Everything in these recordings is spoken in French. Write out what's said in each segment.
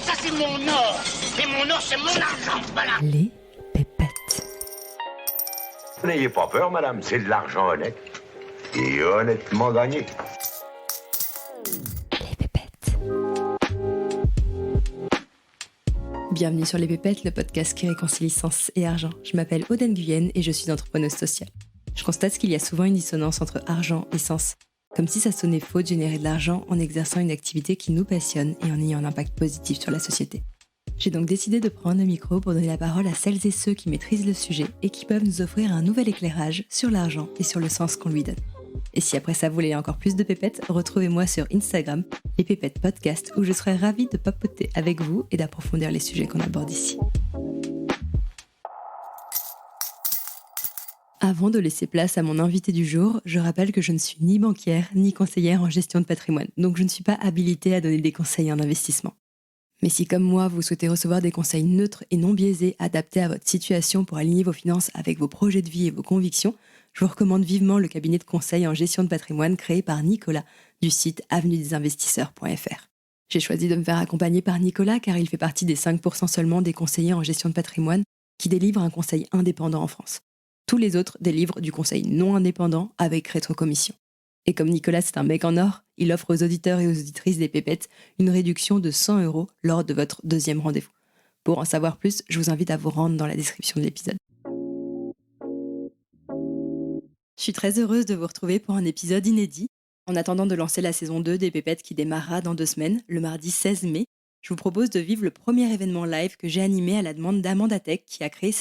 Ça, c'est mon or. Et mon or, c'est mon argent. Voilà. Les pépettes. N'ayez pas peur, madame, c'est de l'argent honnête. Et honnêtement gagné. Les pépettes. Bienvenue sur Les Pépettes, le podcast qui réconcilie sens et argent. Je m'appelle Aude Guyenne et je suis entrepreneuse sociale. Je constate qu'il y a souvent une dissonance entre argent et sens. Comme si ça sonnait faux de générer de l'argent en exerçant une activité qui nous passionne et en ayant un impact positif sur la société. J'ai donc décidé de prendre le micro pour donner la parole à celles et ceux qui maîtrisent le sujet et qui peuvent nous offrir un nouvel éclairage sur l'argent et sur le sens qu'on lui donne. Et si après ça vous voulez encore plus de pépettes, retrouvez-moi sur Instagram, les Pépettes Podcast, où je serai ravie de papoter avec vous et d'approfondir les sujets qu'on aborde ici. Avant de laisser place à mon invité du jour, je rappelle que je ne suis ni banquière ni conseillère en gestion de patrimoine, donc je ne suis pas habilitée à donner des conseils en investissement. Mais si comme moi, vous souhaitez recevoir des conseils neutres et non biaisés adaptés à votre situation pour aligner vos finances avec vos projets de vie et vos convictions, je vous recommande vivement le cabinet de conseil en gestion de patrimoine créé par Nicolas du site avenuedesinvestisseurs.fr. J'ai choisi de me faire accompagner par Nicolas car il fait partie des 5% seulement des conseillers en gestion de patrimoine qui délivrent un conseil indépendant en France. Tous les autres délivrent du conseil non indépendant avec rétrocommission. Et comme Nicolas c'est un mec en or, il offre aux auditeurs et aux auditrices des pépettes une réduction de 100 € lors de votre deuxième rendez-vous. Pour en savoir plus, je vous invite à vous rendre dans la description de l'épisode. Je suis très heureuse de vous retrouver pour un épisode inédit. En attendant de lancer la saison 2 des pépettes qui démarrera dans 2 semaines, le mardi 16 mai, je vous propose de vivre le premier événement live que j'ai animé à la demande d'Amanda Tech qui a créé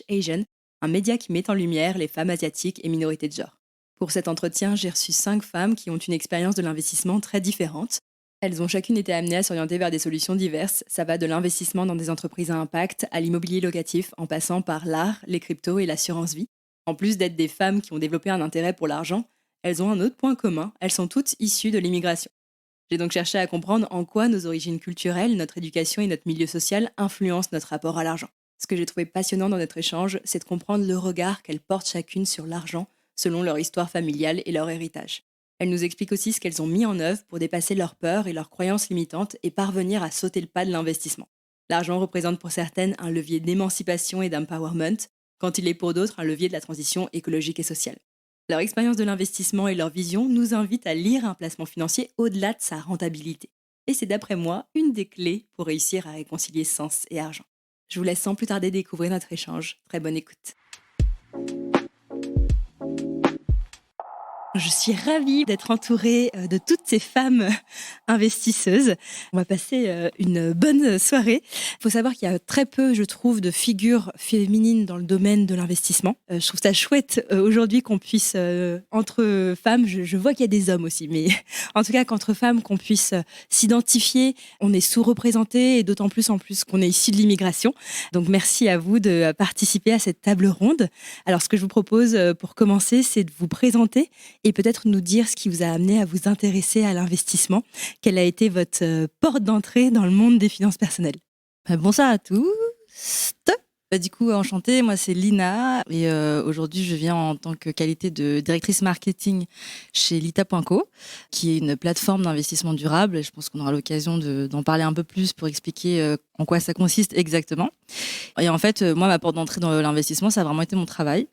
/Asian, un média qui met en lumière les femmes asiatiques et minorités de genre. Pour cet entretien, j'ai reçu 5 femmes qui ont une expérience de l'investissement très différente. Elles ont chacune été amenées à s'orienter vers des solutions diverses. Ça va de l'investissement dans des entreprises à impact à l'immobilier locatif, en passant par l'art, les cryptos et l'assurance vie. En plus d'être des femmes qui ont développé un intérêt pour l'argent, elles ont un autre point commun, elles sont toutes issues de l'immigration. J'ai donc cherché à comprendre en quoi nos origines culturelles, notre éducation et notre milieu social influencent notre rapport à l'argent. Ce que j'ai trouvé passionnant dans notre échange, c'est de comprendre le regard qu'elles portent chacune sur l'argent selon leur histoire familiale et leur héritage. Elles nous expliquent aussi ce qu'elles ont mis en œuvre pour dépasser leurs peurs et leurs croyances limitantes et parvenir à sauter le pas de l'investissement. L'argent représente pour certaines un levier d'émancipation et d'empowerment, quand il est pour d'autres un levier de la transition écologique et sociale. Leur expérience de l'investissement et leur vision nous invitent à lire un placement financier au-delà de sa rentabilité. Et c'est d'après moi une des clés pour réussir à réconcilier sens et argent. Je vous laisse sans plus tarder découvrir notre échange. Très bonne écoute. Je suis ravie d'être entourée de toutes ces femmes investisseuses. On va passer une bonne soirée. Il faut savoir qu'il y a très peu, je trouve, de figures féminines dans le domaine de l'investissement. Je trouve ça chouette aujourd'hui qu'on puisse, entre femmes, je vois qu'il y a des hommes aussi, mais en tout cas qu'entre femmes, qu'on puisse s'identifier. On est sous-représenté et d'autant plus en plus qu'on est issu de l'immigration. Donc merci à vous de participer à cette table ronde. Alors ce que je vous propose pour commencer, c'est de vous présenter et peut-être nous dire ce qui vous a amené à vous intéresser à l'investissement. Quelle a été votre porte d'entrée dans le monde des finances personnelles ? Bonsoir à tous. Du coup, enchantée, moi c'est Lina et aujourd'hui je viens en tant que qualité de directrice marketing chez Lita.co qui est une plateforme d'investissement durable et je pense qu'on aura l'occasion d'en parler un peu plus pour expliquer en quoi ça consiste exactement. Et en fait, moi ma porte d'entrée dans l'investissement, ça a vraiment été mon travail.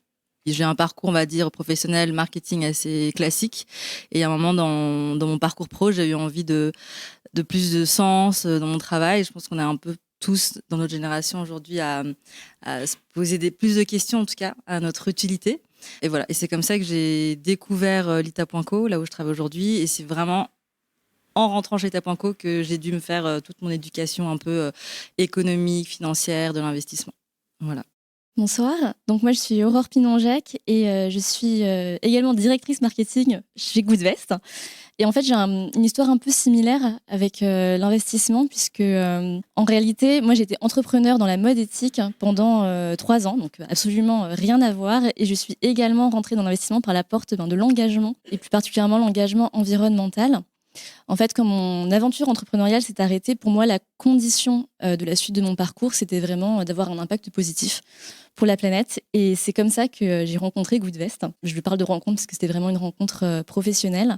J'ai un parcours, on va dire, professionnel, marketing assez classique. Et à un moment dans mon parcours pro, j'ai eu envie de plus de sens dans mon travail. Je pense qu'on a un peu tous, dans notre génération aujourd'hui, à se poser plus de questions, en tout cas, à notre utilité. Et voilà. Et c'est comme ça que j'ai découvert Lita.co, là où je travaille aujourd'hui. Et c'est vraiment en rentrant chez Lita.co que j'ai dû me faire toute mon éducation un peu économique, financière, de l'investissement. Voilà. Bonsoir, donc moi je suis Aurore Pinon-Jacques et je suis également directrice marketing chez Goodvest. Et en fait j'ai une histoire un peu similaire avec l'investissement puisque en réalité moi j'étais entrepreneur dans la mode éthique pendant 3 ans, donc absolument rien à voir. Et je suis également rentrée dans l'investissement par la porte de l'engagement et plus particulièrement l'engagement environnemental. En fait, quand mon aventure entrepreneuriale s'est arrêtée, pour moi, la condition de la suite de mon parcours, c'était vraiment d'avoir un impact positif pour la planète. Et c'est comme ça que j'ai rencontré Goodvest. Je lui parle de rencontre parce que c'était vraiment une rencontre professionnelle.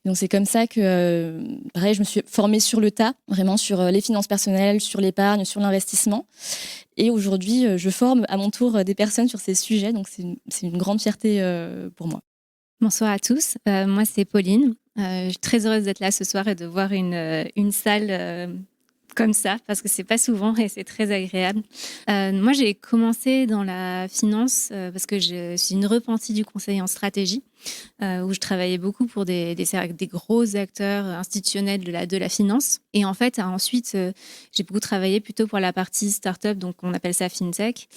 Donc c'est comme ça que, pareil, je me suis formée sur le tas, vraiment sur les finances personnelles, sur l'épargne, sur l'investissement. Et aujourd'hui, je forme à mon tour des personnes sur ces sujets. Donc c'est une grande fierté pour moi. Bonsoir à tous, moi c'est Pauline. Je suis très heureuse d'être là ce soir et de voir une salle comme ça, parce que c'est pas souvent et c'est très agréable. Moi j'ai commencé dans la finance parce que je suis une repentie du conseil en stratégie, où je travaillais beaucoup pour des gros acteurs institutionnels de la finance. Et en fait, ensuite, j'ai beaucoup travaillé plutôt pour la partie start-up, donc on appelle ça FinTech.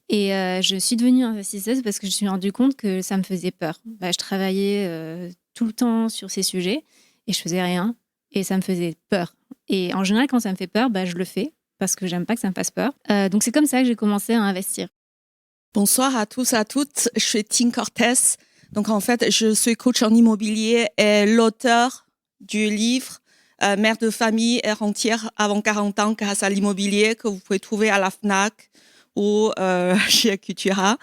Et je suis devenue investisseuse parce que je me suis rendu compte que ça me faisait peur. Je travaillais tout le temps sur ces sujets et je faisais rien et ça me faisait peur. Et en général, quand ça me fait peur, je le fais parce que j'aime pas que ça me fasse peur. Donc c'est comme ça que j'ai commencé à investir. Bonsoir à tous et à toutes, je suis Tine Cortez. Donc en fait, je suis coach en immobilier et l'auteur du livre Mère de famille et rentière avant 40 ans grâce à l'immobilier que vous pouvez trouver à la FNAC ou chez Cultura.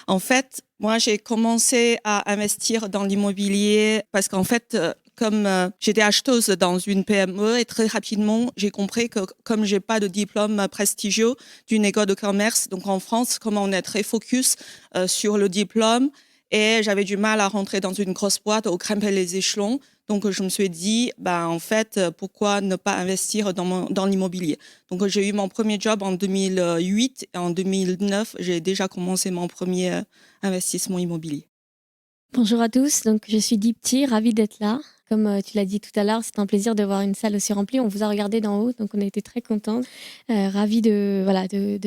En fait, moi, j'ai commencé à investir dans l'immobilier parce qu'en fait, comme j'étais acheteuse dans une PME et très rapidement, j'ai compris que comme j'ai pas de diplôme prestigieux d'une école de commerce, donc en France, comme on est très focus sur le diplôme, et j'avais du mal à rentrer dans une grosse boîte ou grimper les échelons. Donc, je me suis dit, en fait, pourquoi ne pas investir dans l'immobilier? Donc, j'ai eu mon premier job en 2008 et en 2009, j'ai déjà commencé mon premier investissement immobilier. Bonjour à tous, donc je suis Dipti, ravie d'être là. Comme tu l'as dit tout à l'heure, c'est un plaisir de voir une salle aussi remplie. On vous a regardé d'en haut, donc on a été très contents. Ravis de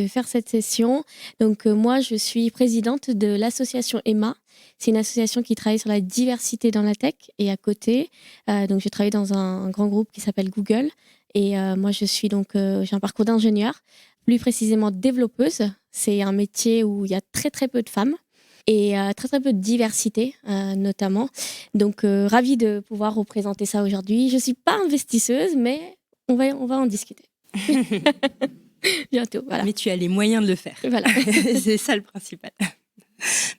faire cette session. Donc moi, je suis présidente de l'association EMA. C'est une association qui travaille sur la diversité dans la tech. Et à côté, donc je travaille dans un grand groupe qui s'appelle Google. Et moi, je suis j'ai un parcours d'ingénieur, plus précisément développeuse. C'est un métier où il y a très très peu de femmes. Et très très peu de diversité notamment. Donc ravie de pouvoir représenter ça aujourd'hui. Je suis pas investisseuse, mais on va en discuter. Bientôt, voilà. Mais tu as les moyens de le faire. Voilà. C'est ça le principal.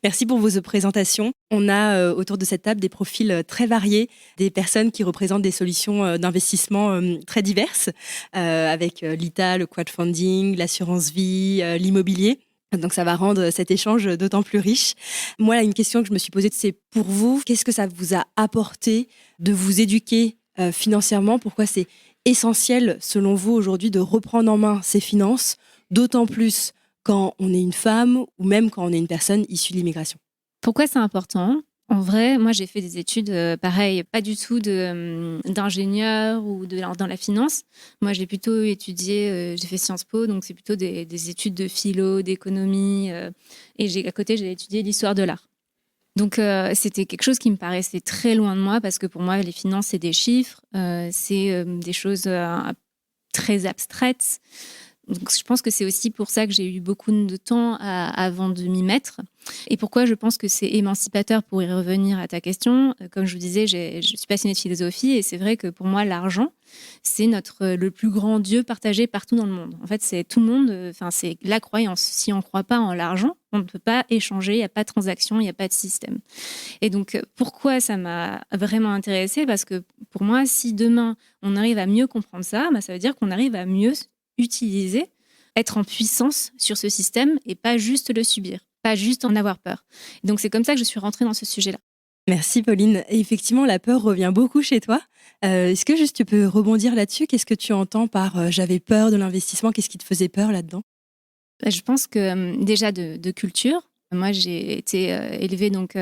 Merci pour vos présentations. On a autour de cette table des profils très variés, des personnes qui représentent des solutions d'investissement très diverses, avec l'ITA, le crowdfunding, l'assurance vie, l'immobilier. Donc ça va rendre cet échange d'autant plus riche. Moi, une question que je me suis posée, c'est pour vous, qu'est-ce que ça vous a apporté de vous éduquer financièrement? Pourquoi c'est essentiel, selon vous, aujourd'hui, de reprendre en main ses finances, d'autant plus quand on est une femme ou même quand on est une personne issue de l'immigration? Pourquoi c'est important ? En vrai, moi, j'ai fait des études, pareil, pas du tout d'ingénieur ou dans la finance. Moi, j'ai plutôt étudié, j'ai fait Sciences Po, donc c'est plutôt des études de philo, d'économie. Et à côté, j'ai étudié l'histoire de l'art. Donc, c'était quelque chose qui me paraissait très loin de moi parce que pour moi, les finances, c'est des chiffres, c'est des choses très abstraites. Donc, je pense que c'est aussi pour ça que j'ai eu beaucoup de temps avant de m'y mettre. Et pourquoi je pense que c'est émancipateur, pour y revenir à ta question. Comme je vous disais, je suis passionnée de philosophie et c'est vrai que pour moi, l'argent, c'est le plus grand Dieu partagé partout dans le monde. En fait, c'est tout le monde, c'est la croyance. Si on ne croit pas en l'argent, on ne peut pas échanger, il n'y a pas de transaction, il n'y a pas de système. Et donc, pourquoi ça m'a vraiment intéressée? Parce que pour moi, si demain, on arrive à mieux comprendre ça, ça veut dire qu'on arrive à mieux utiliser, être en puissance sur ce système et pas juste le subir, pas juste en avoir peur. Donc c'est comme ça que je suis rentrée dans ce sujet-là. Merci Pauline. Et effectivement, la peur revient beaucoup chez toi. Est-ce que juste tu peux rebondir là-dessus? Qu'est-ce que tu entends par j'avais peur de l'investissement? Qu'est-ce qui te faisait peur là-dedans? Je pense que déjà de culture. Moi, j'ai été élevée, donc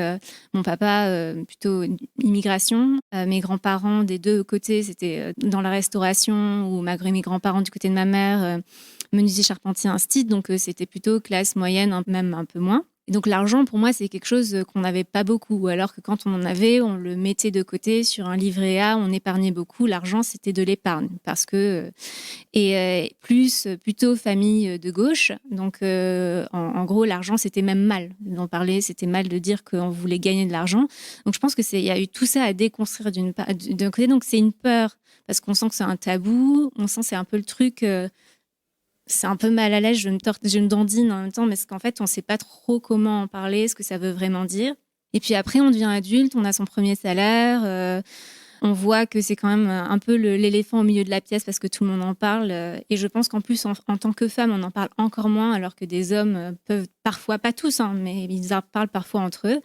mon papa, plutôt immigration. Mes grands-parents, des deux côtés, c'était dans la restauration, ou mes grands-parents du côté de ma mère, menuisier, charpentier, instit. Donc, c'était plutôt classe moyenne, même un peu moins. Et donc l'argent, pour moi, c'est quelque chose qu'on n'avait pas beaucoup. Alors que quand on en avait, on le mettait de côté sur un livret A, on épargnait beaucoup. L'argent, c'était de l'épargne. Plutôt famille de gauche. Donc en gros, l'argent, c'était même mal d'en parler. C'était mal de dire qu'on voulait gagner de l'argent. Donc je pense qu'il y a eu tout ça à déconstruire d'un côté. Donc c'est une peur parce qu'on sent que c'est un tabou. On sent que c'est un peu le truc... c'est un peu mal à l'aise, je me dandine en même temps, mais c'est qu'en fait, on ne sait pas trop comment en parler, ce que ça veut vraiment dire. Et puis après, on devient adulte, on a son premier salaire, on voit que c'est quand même un peu l'éléphant au milieu de la pièce parce que tout le monde en parle. Et je pense qu'en plus, en tant que femme, on en parle encore moins, alors que des hommes peuvent parfois, pas tous, mais ils en parlent parfois entre eux.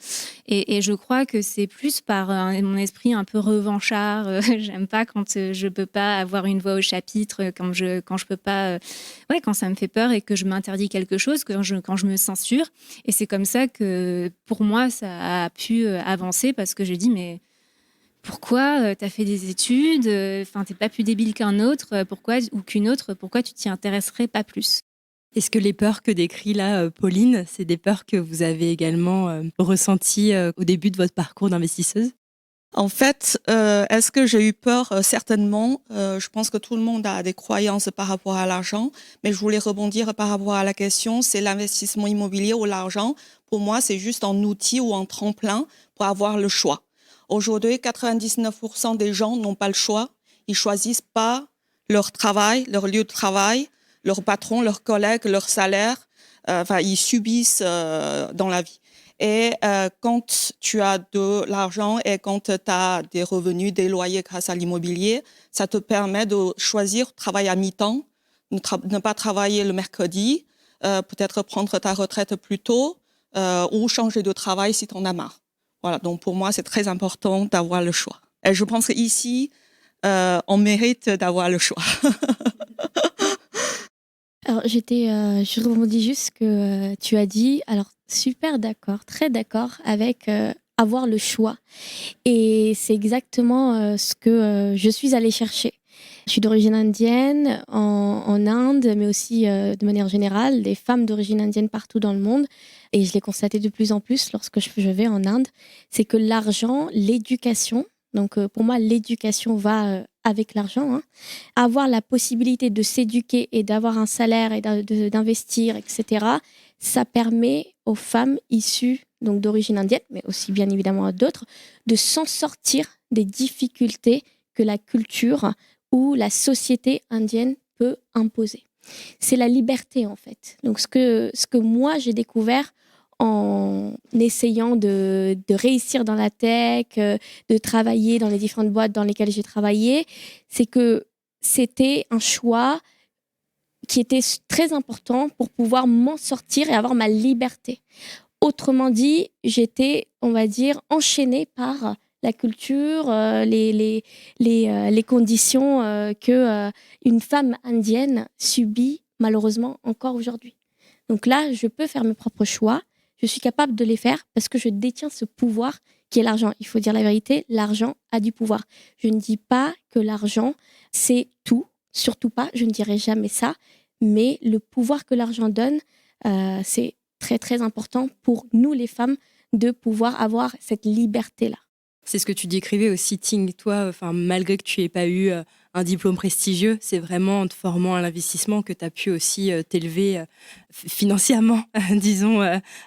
Et je crois que c'est plus par mon esprit un peu revanchard. J'aime pas quand je peux pas avoir une voix au chapitre, quand je peux pas, quand ça me fait peur et que je m'interdis quelque chose, quand je me censure. Et c'est comme ça que, pour moi, ça a pu avancer parce que je dis, mais pourquoi tu as fait des études, t'es pas plus débile qu'un autre, pourquoi tu t'y intéresserais pas plus? Est-ce que les peurs que décrit là Pauline, c'est des peurs que vous avez également ressenties au début de votre parcours d'investisseuse? En fait, est-ce que j'ai eu peur? Certainement. Je pense que tout le monde a des croyances par rapport à l'argent, mais je voulais rebondir par rapport à la question, c'est l'investissement immobilier ou l'argent. Pour moi, c'est juste un outil ou un tremplin pour avoir le choix. Aujourd'hui, 99% des gens n'ont pas le choix. Ils choisissent pas leur travail, leur lieu de travail, leur patron, leurs collègues, leur salaire. Ils subissent dans la vie. Et quand tu as de l'argent et quand tu as des revenus, des loyers grâce à l'immobilier, ça te permet de choisir travailler à mi-temps, ne pas travailler le mercredi, peut-être prendre ta retraite plus tôt ou changer de travail si tu en as marre. Voilà, donc pour moi, c'est très important d'avoir le choix. Et je pense qu'ici, on mérite d'avoir le choix. Alors, je rebondis juste que tu as dit, alors super d'accord, très d'accord avec avoir le choix. Et c'est exactement ce que je suis allée chercher. Je suis d'origine indienne en Inde, mais aussi de manière générale, des femmes d'origine indienne partout dans le monde. Et je l'ai constaté de plus en plus lorsque je vais en Inde, c'est que l'argent, l'éducation, donc pour moi l'éducation va avec l'argent, avoir la possibilité de s'éduquer et d'avoir un salaire et d'investir, etc., ça permet aux femmes issues donc d'origine indienne, mais aussi bien évidemment à d'autres, de s'en sortir des difficultés que la culture ou la société indienne peut imposer. C'est la liberté en fait. Donc ce que moi j'ai découvert en essayant de réussir dans la tech, de travailler dans les différentes boîtes dans lesquelles j'ai travaillé, c'est que c'était un choix qui était très important pour pouvoir m'en sortir et avoir ma liberté. Autrement dit, j'étais, on va dire, enchaînée par la culture, les conditions que une femme indienne subit malheureusement encore aujourd'hui. Donc là, je peux faire mes propres choix. Je suis capable de les faire parce que je détiens ce pouvoir qui est l'argent. Il faut dire la vérité, l'argent a du pouvoir. Je ne dis pas que l'argent, c'est tout. Surtout pas, je ne dirai jamais ça. Mais le pouvoir que l'argent donne, c'est très, très important pour nous, les femmes, de pouvoir avoir cette liberté-là. C'est ce que tu décrivais aussi, Ting. Toi, malgré que tu n'aies pas eu un diplôme prestigieux, c'est vraiment en te formant à l'investissement que tu as pu aussi t'élever financièrement, disons,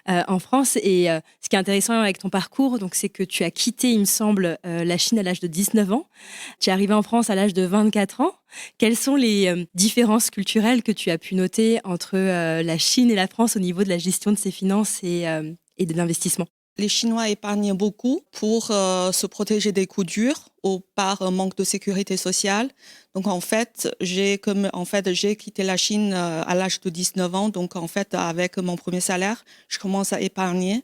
en France. Et ce qui est intéressant avec ton parcours, donc, c'est que tu as quitté, il me semble, la Chine à l'âge de 19 ans. Tu es arrivé en France à l'âge de 24 ans. Quelles sont les différences culturelles que tu as pu noter entre la Chine et la France au niveau de la gestion de ses finances et de l'investissement? Les Chinois épargnent beaucoup pour se protéger des coups durs ou par manque de sécurité sociale. Donc en fait, j'ai quitté la Chine à l'âge de 19 ans. Donc en fait, avec mon premier salaire, je commence à épargner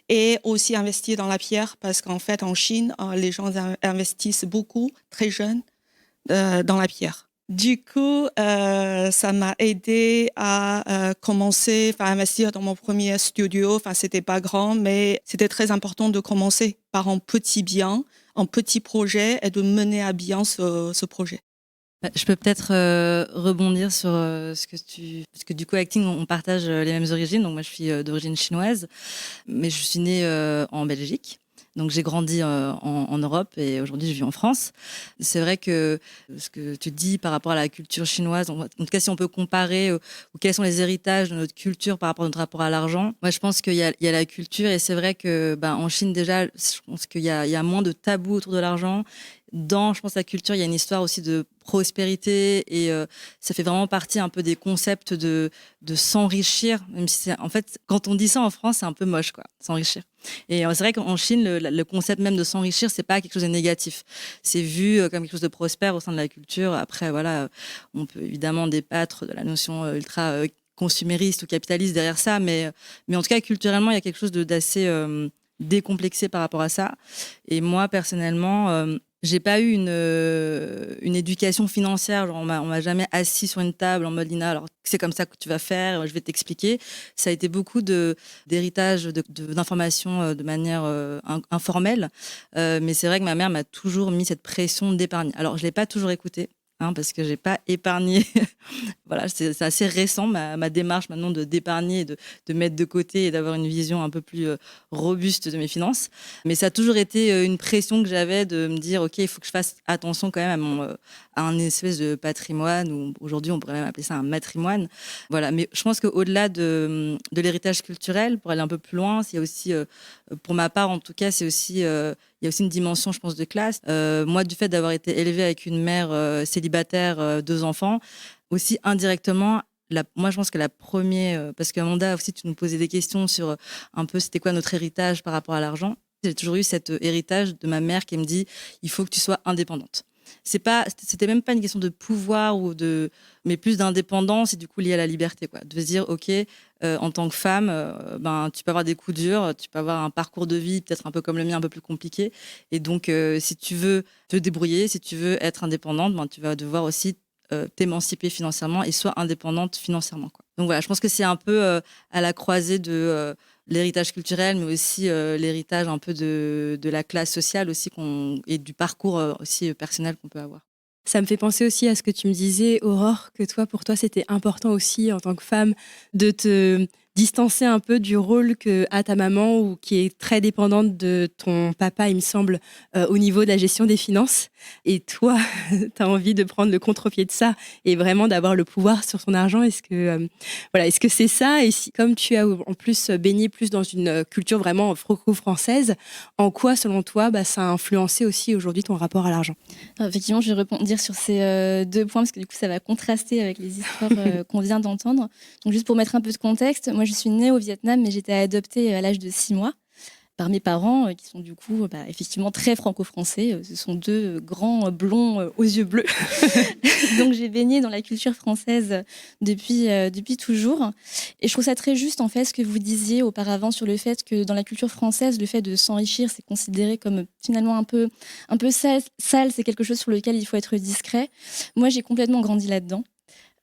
et aussi investir dans la pierre parce qu'en fait, en Chine, les gens investissent beaucoup, très jeunes, dans la pierre. Du coup, ça m'a aidé à commencer, à investir dans mon premier studio. C'était pas grand, mais c'était très important de commencer par un petit bien, un petit projet et de mener à bien ce projet. Je peux peut-être rebondir sur ce que parce que du coup, acting, on partage les mêmes origines. Donc moi, je suis d'origine chinoise, mais je suis née en Belgique. Donc j'ai grandi en Europe et aujourd'hui je vis en France. C'est vrai que ce que tu dis par rapport à la culture chinoise, en tout cas si on peut comparer ou quels sont les héritages de notre culture par rapport à notre rapport à l'argent, moi je pense qu'il y a la culture et c'est vrai que en Chine déjà, je pense qu'il y a moins de tabous autour de l'argent. Je pense, la culture, il y a une histoire aussi de prospérité et ça fait vraiment partie un peu des concepts de s'enrichir, même si en fait, quand on dit ça en France, c'est un peu moche, quoi, s'enrichir. Et c'est vrai qu'en Chine, le concept même de s'enrichir, c'est pas quelque chose de négatif. C'est vu comme quelque chose de prospère au sein de la culture. Après, voilà, on peut évidemment débattre de la notion ultra consumériste ou capitaliste derrière ça, mais en tout cas, culturellement, il y a quelque chose d'assez décomplexé par rapport à ça. Et moi, personnellement, j'ai pas eu une éducation financière. Genre, on m'a jamais assis sur une table en mode Lina, alors c'est comme ça que tu vas faire, je vais t'expliquer. Ça a été beaucoup d'héritage d'informations de manière informelle. Mais c'est vrai que ma mère m'a toujours mis cette pression d'épargne. Alors, je l'ai pas toujours écoutée. Parce que j'ai pas épargné. Voilà, c'est assez récent ma démarche maintenant d'épargner, de mettre de côté et d'avoir une vision un peu plus robuste de mes finances. Mais ça a toujours été une pression que j'avais de me dire ok, il faut que je fasse attention quand même à un espèce de patrimoine, ou aujourd'hui on pourrait même appeler ça un matrimoine. Voilà, mais je pense qu'au-delà de l'héritage culturel, pour aller un peu plus loin, il y a aussi, pour ma part en tout cas, il y a aussi une dimension, je pense, de classe. Moi, du fait d'avoir été élevée avec une mère célibataire, 2 enfants, aussi indirectement, moi, je pense que la première... parce qu'Amanda, aussi, tu nous posais des questions sur un peu c'était quoi notre héritage par rapport à l'argent. J'ai toujours eu cet héritage de ma mère qui me dit il faut que tu sois indépendante. C'était même pas une question de pouvoir mais plus d'indépendance et du coup lié à la liberté, quoi. De se dire ok, en tant que femme, tu peux avoir des coups durs, tu peux avoir un parcours de vie peut-être un peu comme le mien, un peu plus compliqué, et donc si tu veux te débrouiller, si tu veux être indépendante, tu vas devoir aussi t'émanciper financièrement et sois indépendante financièrement, quoi. Donc voilà, je pense que c'est un peu à la croisée de l'héritage culturel, mais aussi l'héritage un peu de la classe sociale aussi et du parcours aussi personnel qu'on peut avoir. Ça me fait penser aussi à ce que tu me disais, Aurore, que pour toi, c'était important aussi en tant que femme de te distancer un peu du rôle que a ta maman ou qui est très dépendante de ton papa, il me semble, au niveau de la gestion des finances. Et toi, tu as envie de prendre le contre-pied de ça et vraiment d'avoir le pouvoir sur son argent. Est-ce que c'est ça? Et si, comme tu as en plus baigné plus dans une culture vraiment franco-française, en quoi, selon toi, ça a influencé aussi aujourd'hui ton rapport à l'argent? Alors, effectivement, je vais rebondir sur ces 2 points parce que du coup, ça va contraster avec les histoires qu'on vient d'entendre. Donc, juste pour mettre un peu de contexte, moi, je suis née au Vietnam, mais j'étais adoptée à l'âge de 6 mois par mes parents, qui sont du coup effectivement très franco-français. Ce sont 2 grands blonds aux yeux bleus. Donc j'ai baigné dans la culture française depuis toujours. Et je trouve ça très juste en fait ce que vous disiez auparavant sur le fait que dans la culture française, le fait de s'enrichir, c'est considéré comme finalement un peu sale, c'est quelque chose sur lequel il faut être discret. Moi, j'ai complètement grandi là-dedans.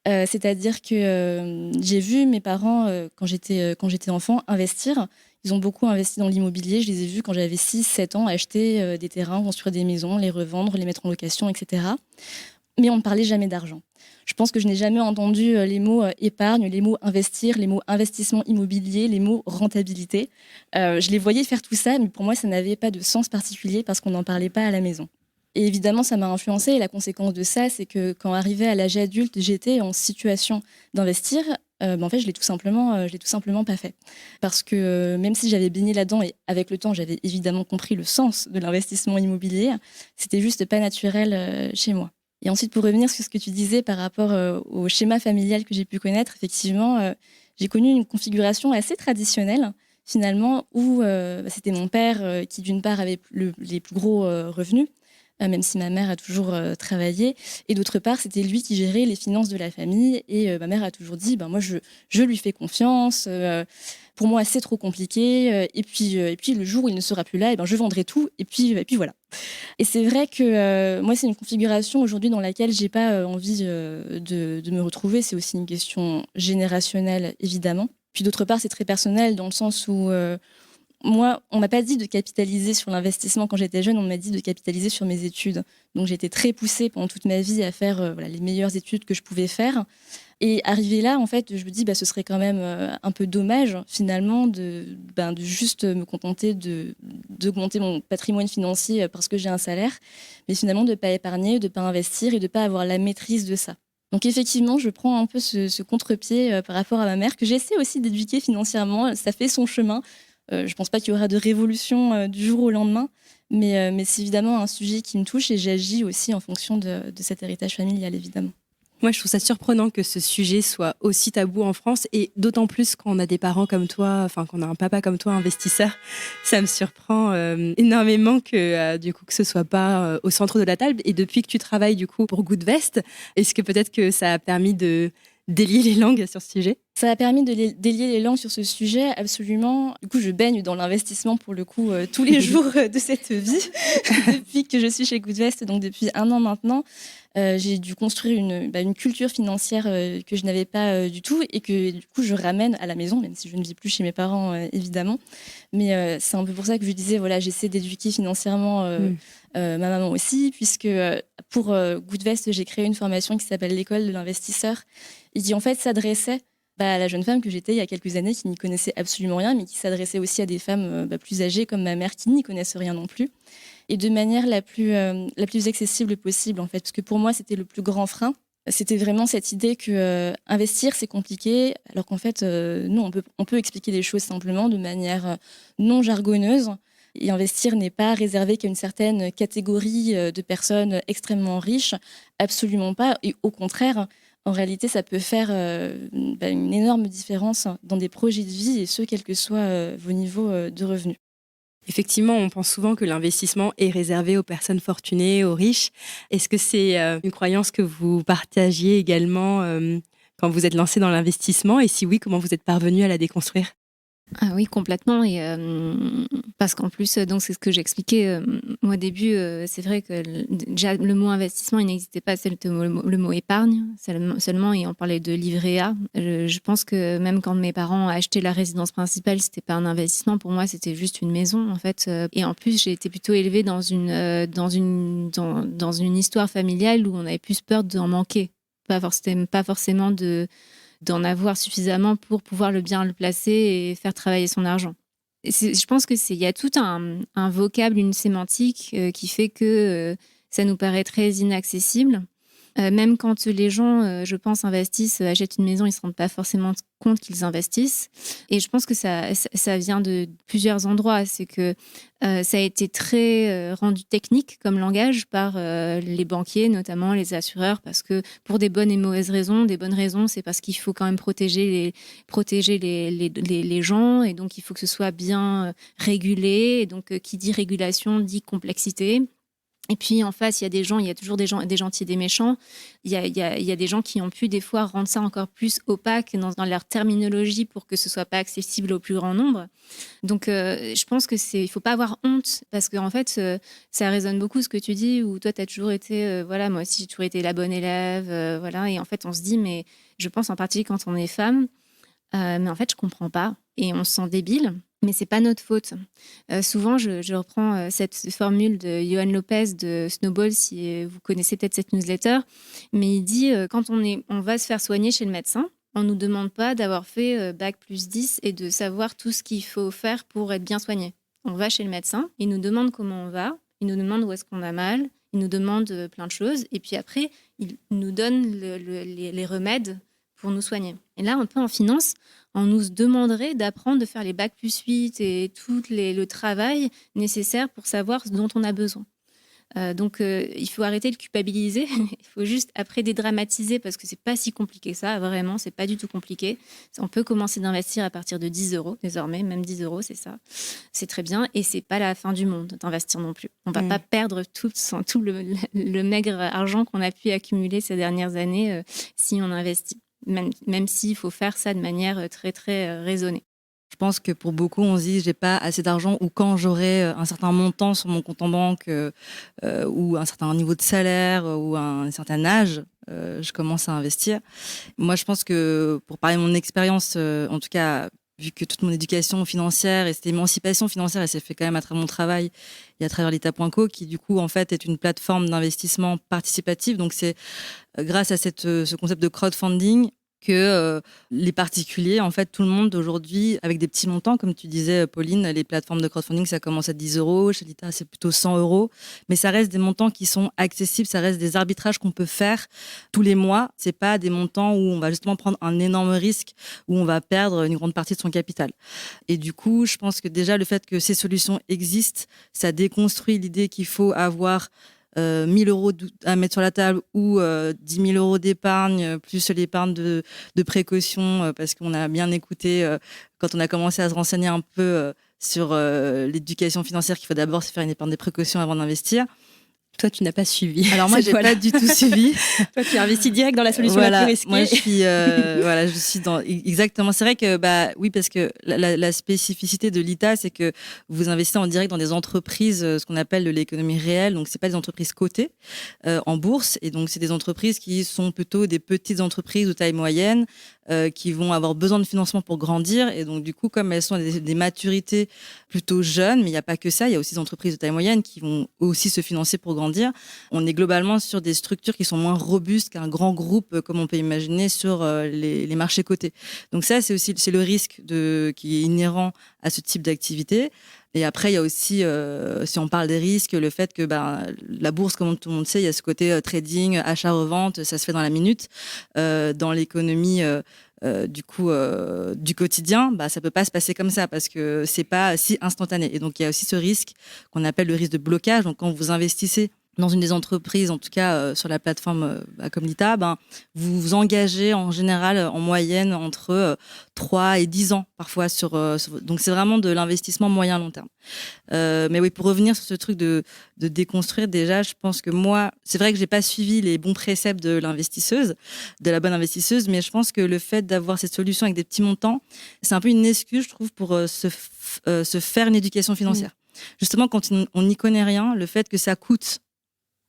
C'est-à-dire que j'ai vu mes parents, quand j'étais enfant, investir. Ils ont beaucoup investi dans l'immobilier. Je les ai vus quand j'avais 6-7 ans acheter des terrains, construire des maisons, les revendre, les mettre en location, etc. Mais on ne parlait jamais d'argent. Je pense que je n'ai jamais entendu les mots épargne, les mots investir, les mots investissement immobilier, les mots rentabilité. Je les voyais faire tout ça, mais pour moi, ça n'avait pas de sens particulier parce qu'on n'en parlait pas à la maison. Et évidemment, ça m'a influencée. Et la conséquence de ça, c'est que quand arrivé à l'âge adulte, j'étais en situation d'investir. En fait, je l'ai tout simplement pas fait. Parce que même si j'avais baigné là-dedans et avec le temps, j'avais évidemment compris le sens de l'investissement immobilier, c'était juste pas naturel chez moi. Et ensuite, pour revenir sur ce que tu disais par rapport au schéma familial que j'ai pu connaître, effectivement, j'ai connu une configuration assez traditionnelle, finalement, où c'était mon père qui, d'une part, avait les plus gros revenus, même si ma mère a toujours travaillé. Et d'autre part, c'était lui qui gérait les finances de la famille. Et ma mère a toujours dit, moi, je lui fais confiance. Pour moi, c'est trop compliqué. Et puis, le jour où il ne sera plus là, je vendrai tout. Et puis voilà. Et c'est vrai que moi, c'est une configuration aujourd'hui dans laquelle j'ai pas envie de me retrouver. C'est aussi une question générationnelle, évidemment. Puis d'autre part, c'est très personnel dans le sens où Moi, on m'a pas dit de capitaliser sur l'investissement quand j'étais jeune, on m'a dit de capitaliser sur mes études. Donc j'ai été très poussée pendant toute ma vie à faire les meilleures études que je pouvais faire. Et arrivé là, en fait, je me dis, ce serait quand même un peu dommage, finalement, de juste me contenter d'augmenter mon patrimoine financier parce que j'ai un salaire, mais finalement de ne pas épargner, de ne pas investir et de ne pas avoir la maîtrise de ça. Donc effectivement, je prends un peu ce contre-pied par rapport à ma mère, que j'essaie aussi d'éduquer financièrement. Ça fait son chemin. Je ne pense pas qu'il y aura de révolution du jour au lendemain, mais c'est évidemment un sujet qui me touche et j'agis aussi en fonction de cet héritage familial, évidemment. Moi, je trouve ça surprenant que ce sujet soit aussi tabou en France et d'autant plus quand on a des parents comme toi, enfin, qu'on a un papa comme toi, investisseur. Ça me surprend énormément que, du coup, que ce soit pas au centre de la table. Et depuis que tu travailles, du coup, pour Goodvest, est-ce que peut-être que ça a permis de délier les langues sur ce sujet? Ça a permis de délier les langues sur ce sujet, absolument. Du coup, je baigne dans l'investissement pour le coup tous les jours de cette vie depuis que je suis chez Goodvest, donc depuis 1 an maintenant. J'ai dû construire une culture financière que je n'avais pas du tout et que du coup je ramène à la maison, même si je ne vis plus chez mes parents évidemment. Mais c'est un peu pour ça que je disais, voilà, j'essaie d'éduquer financièrement ma maman aussi, puisque pour Goodvest, j'ai créé une formation qui s'appelle l'école de l'investisseur et qui en fait s'adressait à la jeune femme que j'étais il y a quelques années, qui n'y connaissait absolument rien, mais qui s'adressait aussi à des femmes plus âgées comme ma mère, qui n'y connaissent rien non plus. Et de manière la plus accessible possible, en fait. Parce que pour moi, c'était le plus grand frein. C'était vraiment cette idée que investir, c'est compliqué, alors qu'en fait, nous, on peut expliquer les choses simplement de manière non jargonneuse. Et investir n'est pas réservé qu'à une certaine catégorie de personnes extrêmement riches, absolument pas. Et au contraire, en réalité, ça peut faire une énorme différence dans des projets de vie, et ce, quels que soient vos niveaux de revenus. Effectivement, on pense souvent que l'investissement est réservé aux personnes fortunées, aux riches. Est-ce que c'est une croyance que vous partagiez également quand vous êtes lancé dans l'investissement? Et si oui, comment vous êtes parvenu à la déconstruire? Ah oui, complètement. Et parce qu'en plus, donc c'est ce que j'expliquais moi au début, c'est vrai que déjà le mot investissement, il n'existait pas, c'est le mot épargne seulement, et on parlait de livret A. Je pense que même quand mes parents achetaient la résidence principale, c'était pas un investissement. Pour moi, c'était juste une maison, en fait. Et en plus, j'ai été plutôt élevée dans une histoire familiale où on avait plus peur d'en manquer. Pas forcément d'en avoir suffisamment pour pouvoir bien le placer et faire travailler son argent. Je pense qu'il y a tout un vocable, une sémantique qui fait que ça nous paraît très inaccessible. Même quand les gens, je pense, investissent, achètent une maison, ils ne se rendent pas forcément compte qu'ils investissent. Et je pense que ça vient de plusieurs endroits. C'est que ça a été très rendu technique comme langage par les banquiers, notamment les assureurs, parce que pour des bonnes et mauvaises raisons, des bonnes raisons, c'est parce qu'il faut quand même protéger les gens, et donc il faut que ce soit bien régulé. Et donc, qui dit régulation dit complexité. Et puis en face, il y a toujours des gentils et des méchants. Il y a des gens qui ont pu des fois rendre ça encore plus opaque dans leur terminologie pour que ce soit pas accessible au plus grand nombre. Donc je pense que il faut pas avoir honte, parce qu'en fait ça résonne beaucoup ce que tu dis, où toi tu as toujours été moi aussi j'ai toujours été la bonne élève, et en fait on se dit, mais je pense en particulier quand on est femme, mais en fait je comprends pas et on se sent débile. Mais c'est pas notre faute. Souvent, je reprends cette formule de Johan Lopez de Snowball, si vous connaissez peut-être cette newsletter. Mais il dit, quand on va se faire soigner chez le médecin, on nous demande pas d'avoir fait bac plus 10 et de savoir tout ce qu'il faut faire pour être bien soigné. On va chez le médecin, il nous demande comment on va, il nous demande où est-ce qu'on a mal, il nous demande plein de choses. Et puis après, il nous donne les remèdes pour nous soigner. Et là, un peu en finance, on nous demanderait d'apprendre de faire les bac plus 8 et tout le travail nécessaire pour savoir ce dont on a besoin. Donc, il faut arrêter de culpabiliser. Il faut juste après dédramatiser, parce que c'est pas si compliqué ça, vraiment, c'est pas du tout compliqué. On peut commencer d'investir à partir de 10 € désormais, même 10 €, c'est ça. C'est très bien, et c'est pas la fin du monde d'investir non plus. On va pas perdre tout le maigre argent qu'on a pu accumuler ces dernières années si on investit. Même s'il faut faire ça de manière très, très raisonnée. Je pense que pour beaucoup, on se dit j'ai pas assez d'argent, ou quand j'aurai un certain montant sur mon compte en banque ou un certain niveau de salaire ou un certain âge, je commence à investir. Moi, je pense que pour parler de mon expérience, en tout cas vu que toute mon éducation financière et cette émancipation financière, elle s'est fait quand même à travers mon travail et à travers l'ITA.co, qui du coup en fait est une plateforme d'investissement participatif. Donc c'est grâce à ce concept de crowdfunding que les particuliers, en fait, tout le monde aujourd'hui, avec des petits montants, comme tu disais, Pauline, les plateformes de crowdfunding, ça commence à 10 €, chez l'ITA, c'est plutôt 100 €, mais ça reste des montants qui sont accessibles, ça reste des arbitrages qu'on peut faire tous les mois. C'est pas des montants où on va justement prendre un énorme risque, où on va perdre une grande partie de son capital. Et du coup, je pense que déjà, le fait que ces solutions existent, ça déconstruit l'idée qu'il faut avoir 1 000 € à mettre sur la table ou 10 000 € d'épargne, plus l'épargne de précaution, parce qu'on a bien écouté quand on a commencé à se renseigner un peu sur l'éducation financière, qu'il faut d'abord se faire une épargne de précaution avant d'investir. Toi, tu n'as pas suivi. Alors moi, j'ai pas du tout suivi. Toi, tu investis direct dans la solution la plus risquée. Moi, je suis dans exactement. C'est vrai que oui, parce que la spécificité de l'ITA, c'est que vous investissez en direct dans des entreprises, ce qu'on appelle de l'économie réelle. Donc, c'est pas des entreprises cotées en bourse, et donc c'est des entreprises qui sont plutôt des petites entreprises de taille moyenne, qui vont avoir besoin de financement pour grandir. Et donc, du coup, comme elles sont des maturités plutôt jeunes, mais il n'y a pas que ça, il y a aussi des entreprises de taille moyenne qui vont aussi se financer pour grandir. On est globalement sur des structures qui sont moins robustes qu'un grand groupe, comme on peut imaginer sur les marchés cotés. Donc ça, c'est le risque qui est inhérent à ce type d'activité. Et après, il y a aussi, si on parle des risques, le fait que la bourse, comme tout le monde sait, il y a ce côté trading, achat-revente, ça se fait dans la minute. Dans l'économie du quotidien, ça peut pas se passer comme ça, parce que c'est pas si instantané. Et donc, il y a aussi ce risque qu'on appelle le risque de blocage. Donc, quand vous investissez dans une des entreprises, en tout cas sur la plateforme comme l'ITA, vous vous engagez en général, en moyenne, entre 3 et 10 ans parfois. Donc c'est vraiment de l'investissement moyen-long terme. Mais oui, pour revenir sur ce truc de déconstruire, déjà, je pense que moi, c'est vrai que j'ai pas suivi les bons préceptes de l'investisseuse, de la bonne investisseuse, mais je pense que le fait d'avoir cette solution avec des petits montants, c'est un peu une excuse, je trouve, pour se faire une éducation financière. Justement, quand on n'y connaît rien, le fait que ça coûte...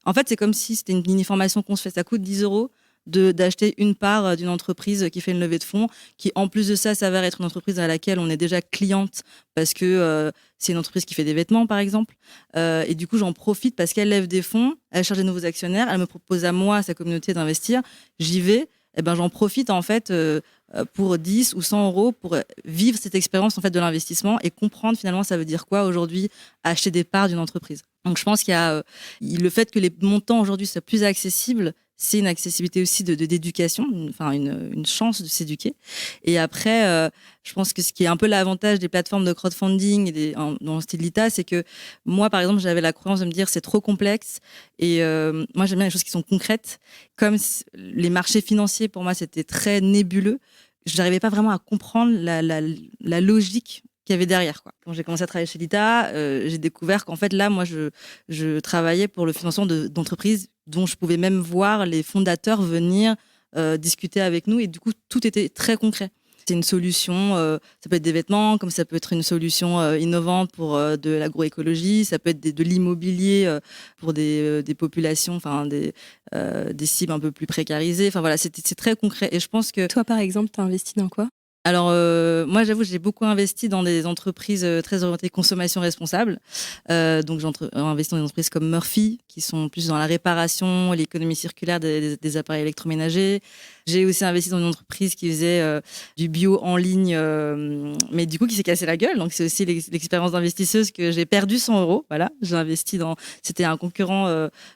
En fait, c'est comme si c'était une mini-formation qu'on se fait. Ça coûte 10 € d'acheter une part d'une entreprise qui fait une levée de fonds, qui, en plus de ça, s'avère être une entreprise à laquelle on est déjà cliente parce que c'est une entreprise qui fait des vêtements, par exemple. Et du coup, j'en profite parce qu'elle lève des fonds, elle cherche des nouveaux actionnaires, elle me propose à moi, à sa communauté, d'investir. J'y vais. Et j'en profite, en fait, pour 10 ou 100 € pour vivre cette expérience, en fait, de l'investissement et comprendre, finalement, ça veut dire quoi, aujourd'hui, acheter des parts d'une entreprise. Donc, je pense qu'il y a le fait que les montants, aujourd'hui, soient plus accessibles, c'est une accessibilité aussi d'éducation, une chance de s'éduquer. Et après, je pense que ce qui est un peu l'avantage des plateformes de crowdfunding dans le style l'ITA, c'est que moi, par exemple, j'avais la croyance de me dire c'est trop complexe. Et moi, j'aime bien les choses qui sont concrètes. Comme les marchés financiers, pour moi, c'était très nébuleux. Je n'arrivais pas vraiment à comprendre la logique qu'il y avait derrière, quoi. Quand j'ai commencé à travailler chez l'ITA, j'ai découvert qu'en fait, là, moi, je travaillais pour le financement d'entreprises dont je pouvais même voir les fondateurs venir discuter avec nous. Et du coup, tout était très concret. C'est une solution, ça peut être des vêtements, comme ça peut être une solution innovante pour de l'agroécologie, ça peut être de l'immobilier pour des populations, des cibles un peu plus précarisées. Enfin voilà, c'est très concret. Et je pense que... Toi, par exemple, tu as investi dans quoi ? Alors, moi, j'avoue, j'ai beaucoup investi dans des entreprises très orientées consommation responsable. Donc, j'ai investi dans des entreprises comme Murphy, qui sont plus dans la réparation, l'économie circulaire des appareils électroménagers. J'ai aussi investi dans une entreprise qui faisait du bio en ligne, mais du coup, qui s'est cassé la gueule. Donc, c'est aussi l'expérience d'investisseuse que j'ai perdu 100 €. Voilà, j'ai investi dans... C'était un concurrent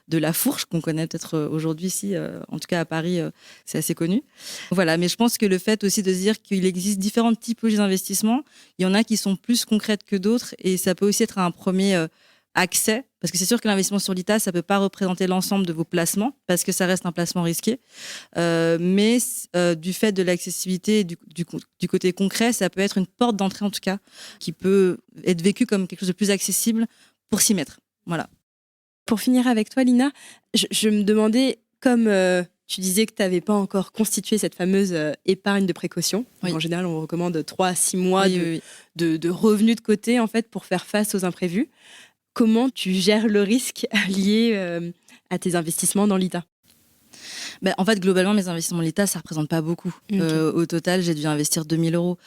de La Fourche, qu'on connaît peut-être aujourd'hui ici. En tout cas, à Paris, c'est assez connu. Voilà, mais je pense que le fait aussi de se dire qu'il existe différentes typologies d'investissement. Il y en a qui sont plus concrètes que d'autres, et ça peut aussi être un premier accès, parce que c'est sûr que l'investissement sur l'ITA, ça peut pas représenter l'ensemble de vos placements, parce que ça reste un placement risqué. Mais du fait de l'accessibilité, du côté concret, ça peut être une porte d'entrée, en tout cas, qui peut être vécue comme quelque chose de plus accessible pour s'y mettre. Voilà. Pour finir avec toi, Lina, je me demandais, comme tu disais que tu n'avais pas encore constitué cette fameuse épargne de précaution. Oui. En général, on recommande 3 à 6 mois Oui. de revenus de côté, en fait, pour faire face aux imprévus. Comment tu gères le risque lié à tes investissements dans l'ITA ? En fait, globalement, mes investissements l'État, ça ne représente pas beaucoup. Ok. Au total, j'ai dû investir 2 000 euros.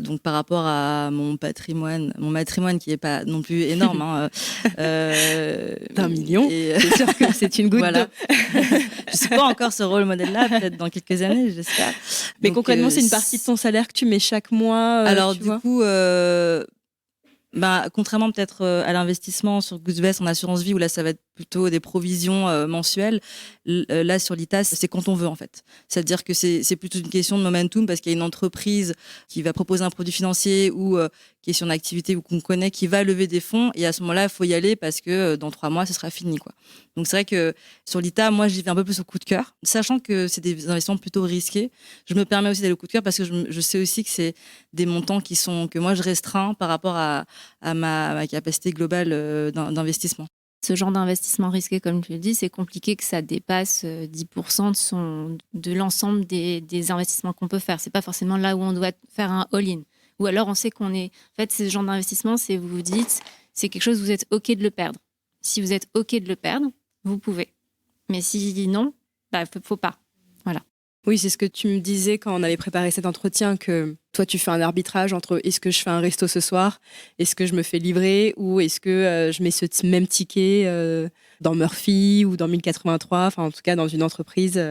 Donc, par rapport à mon matrimoine qui n'est pas non plus énorme. D'un million, c'est sûr que c'est une goutte voilà. d'eau. Je ne suis pas encore ce rôle modèle-là, peut-être dans quelques années, j'espère. Mais Donc, concrètement, c'est une partie de ton salaire que tu mets chaque mois. Alors, tu vois coup, contrairement peut-être à l'investissement sur Goodvest en assurance vie, où là, ça va être plutôt des provisions mensuelles, là, sur l'ITA, c'est quand on veut, en fait. C'est-à-dire que c'est plutôt une question de momentum, parce qu'il y a une entreprise qui va proposer un produit financier ou qui est sur une activité ou qu'on connaît, qui va lever des fonds, et à ce moment-là, il faut y aller parce que dans 3 mois, ce sera fini, quoi. Donc, c'est vrai que sur l'ITA, moi, j'y vais un peu plus au coup de cœur, sachant que c'est des investissements plutôt risqués. Je me permets aussi d'aller au coup de cœur parce que je sais aussi que c'est des montants que moi, je restreins par rapport à ma capacité globale d'investissement. Ce genre d'investissement risqué, comme tu le dis, c'est compliqué que ça dépasse 10% de l'ensemble des investissements qu'on peut faire. C'est pas forcément là où on doit faire un all-in. Ou alors on sait qu'on est... En fait, ce genre d'investissement, c'est vous vous dites, c'est quelque chose, vous êtes OK de le perdre. Si vous êtes OK de le perdre, vous pouvez. Mais si non, faut pas. Voilà. Oui, c'est ce que tu me disais quand on avait préparé cet entretien, que toi, tu fais un arbitrage entre est-ce que je fais un resto ce soir, est-ce que je me fais livrer, ou est-ce que je mets ce même ticket dans Murphy ou dans 1083, enfin en tout cas dans une entreprise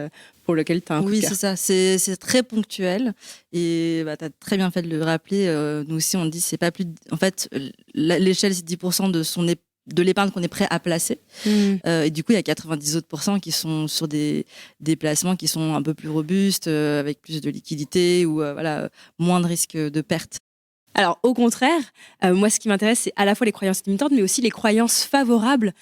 pour laquelle tu as un coup de Oui, cœur. c'est ça. C'est très ponctuel. Et tu as très bien fait de le rappeler. Nous aussi, on dit c'est pas plus... En fait, l'échelle, c'est 10% de l'épargne qu'on est prêt à placer. Et du coup, il y a 90 autres % qui sont sur des placements qui sont un peu plus robustes, avec plus de liquidité ou moins de risque de perte. Alors, au contraire, moi, ce qui m'intéresse, c'est à la fois les croyances limitantes, mais aussi les croyances favorables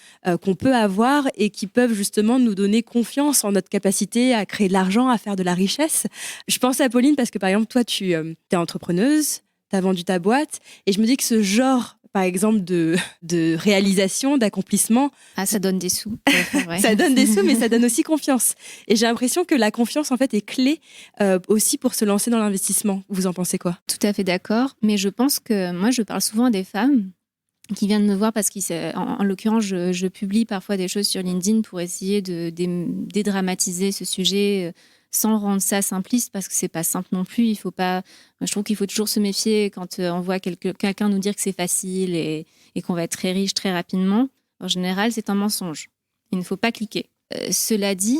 qu'on peut avoir et qui peuvent justement nous donner confiance en notre capacité à créer de l'argent, à faire de la richesse. Je pense à Pauline parce que, par exemple, toi, tu es entrepreneuse, tu as vendu ta boîte, et je me dis que ce genre, par exemple, de réalisation, d'accomplissement... Ah, ça donne des sous. Ouais. Ça donne des sous, mais ça donne aussi confiance. Et j'ai l'impression que la confiance, en fait, est clé aussi pour se lancer dans l'investissement. Vous en pensez quoi ? Tout à fait d'accord. Mais je pense que moi, je parle souvent à des femmes qui viennent me voir parce qu'en l'occurrence, je publie parfois des choses sur LinkedIn pour essayer de dédramatiser ce sujet sans rendre ça simpliste, parce que c'est pas simple non plus. Je trouve qu'il faut toujours se méfier quand on voit quelqu'un nous dire que c'est facile et qu'on va être très riche très rapidement. En général, c'est un mensonge. Il ne faut pas cliquer. Cela dit,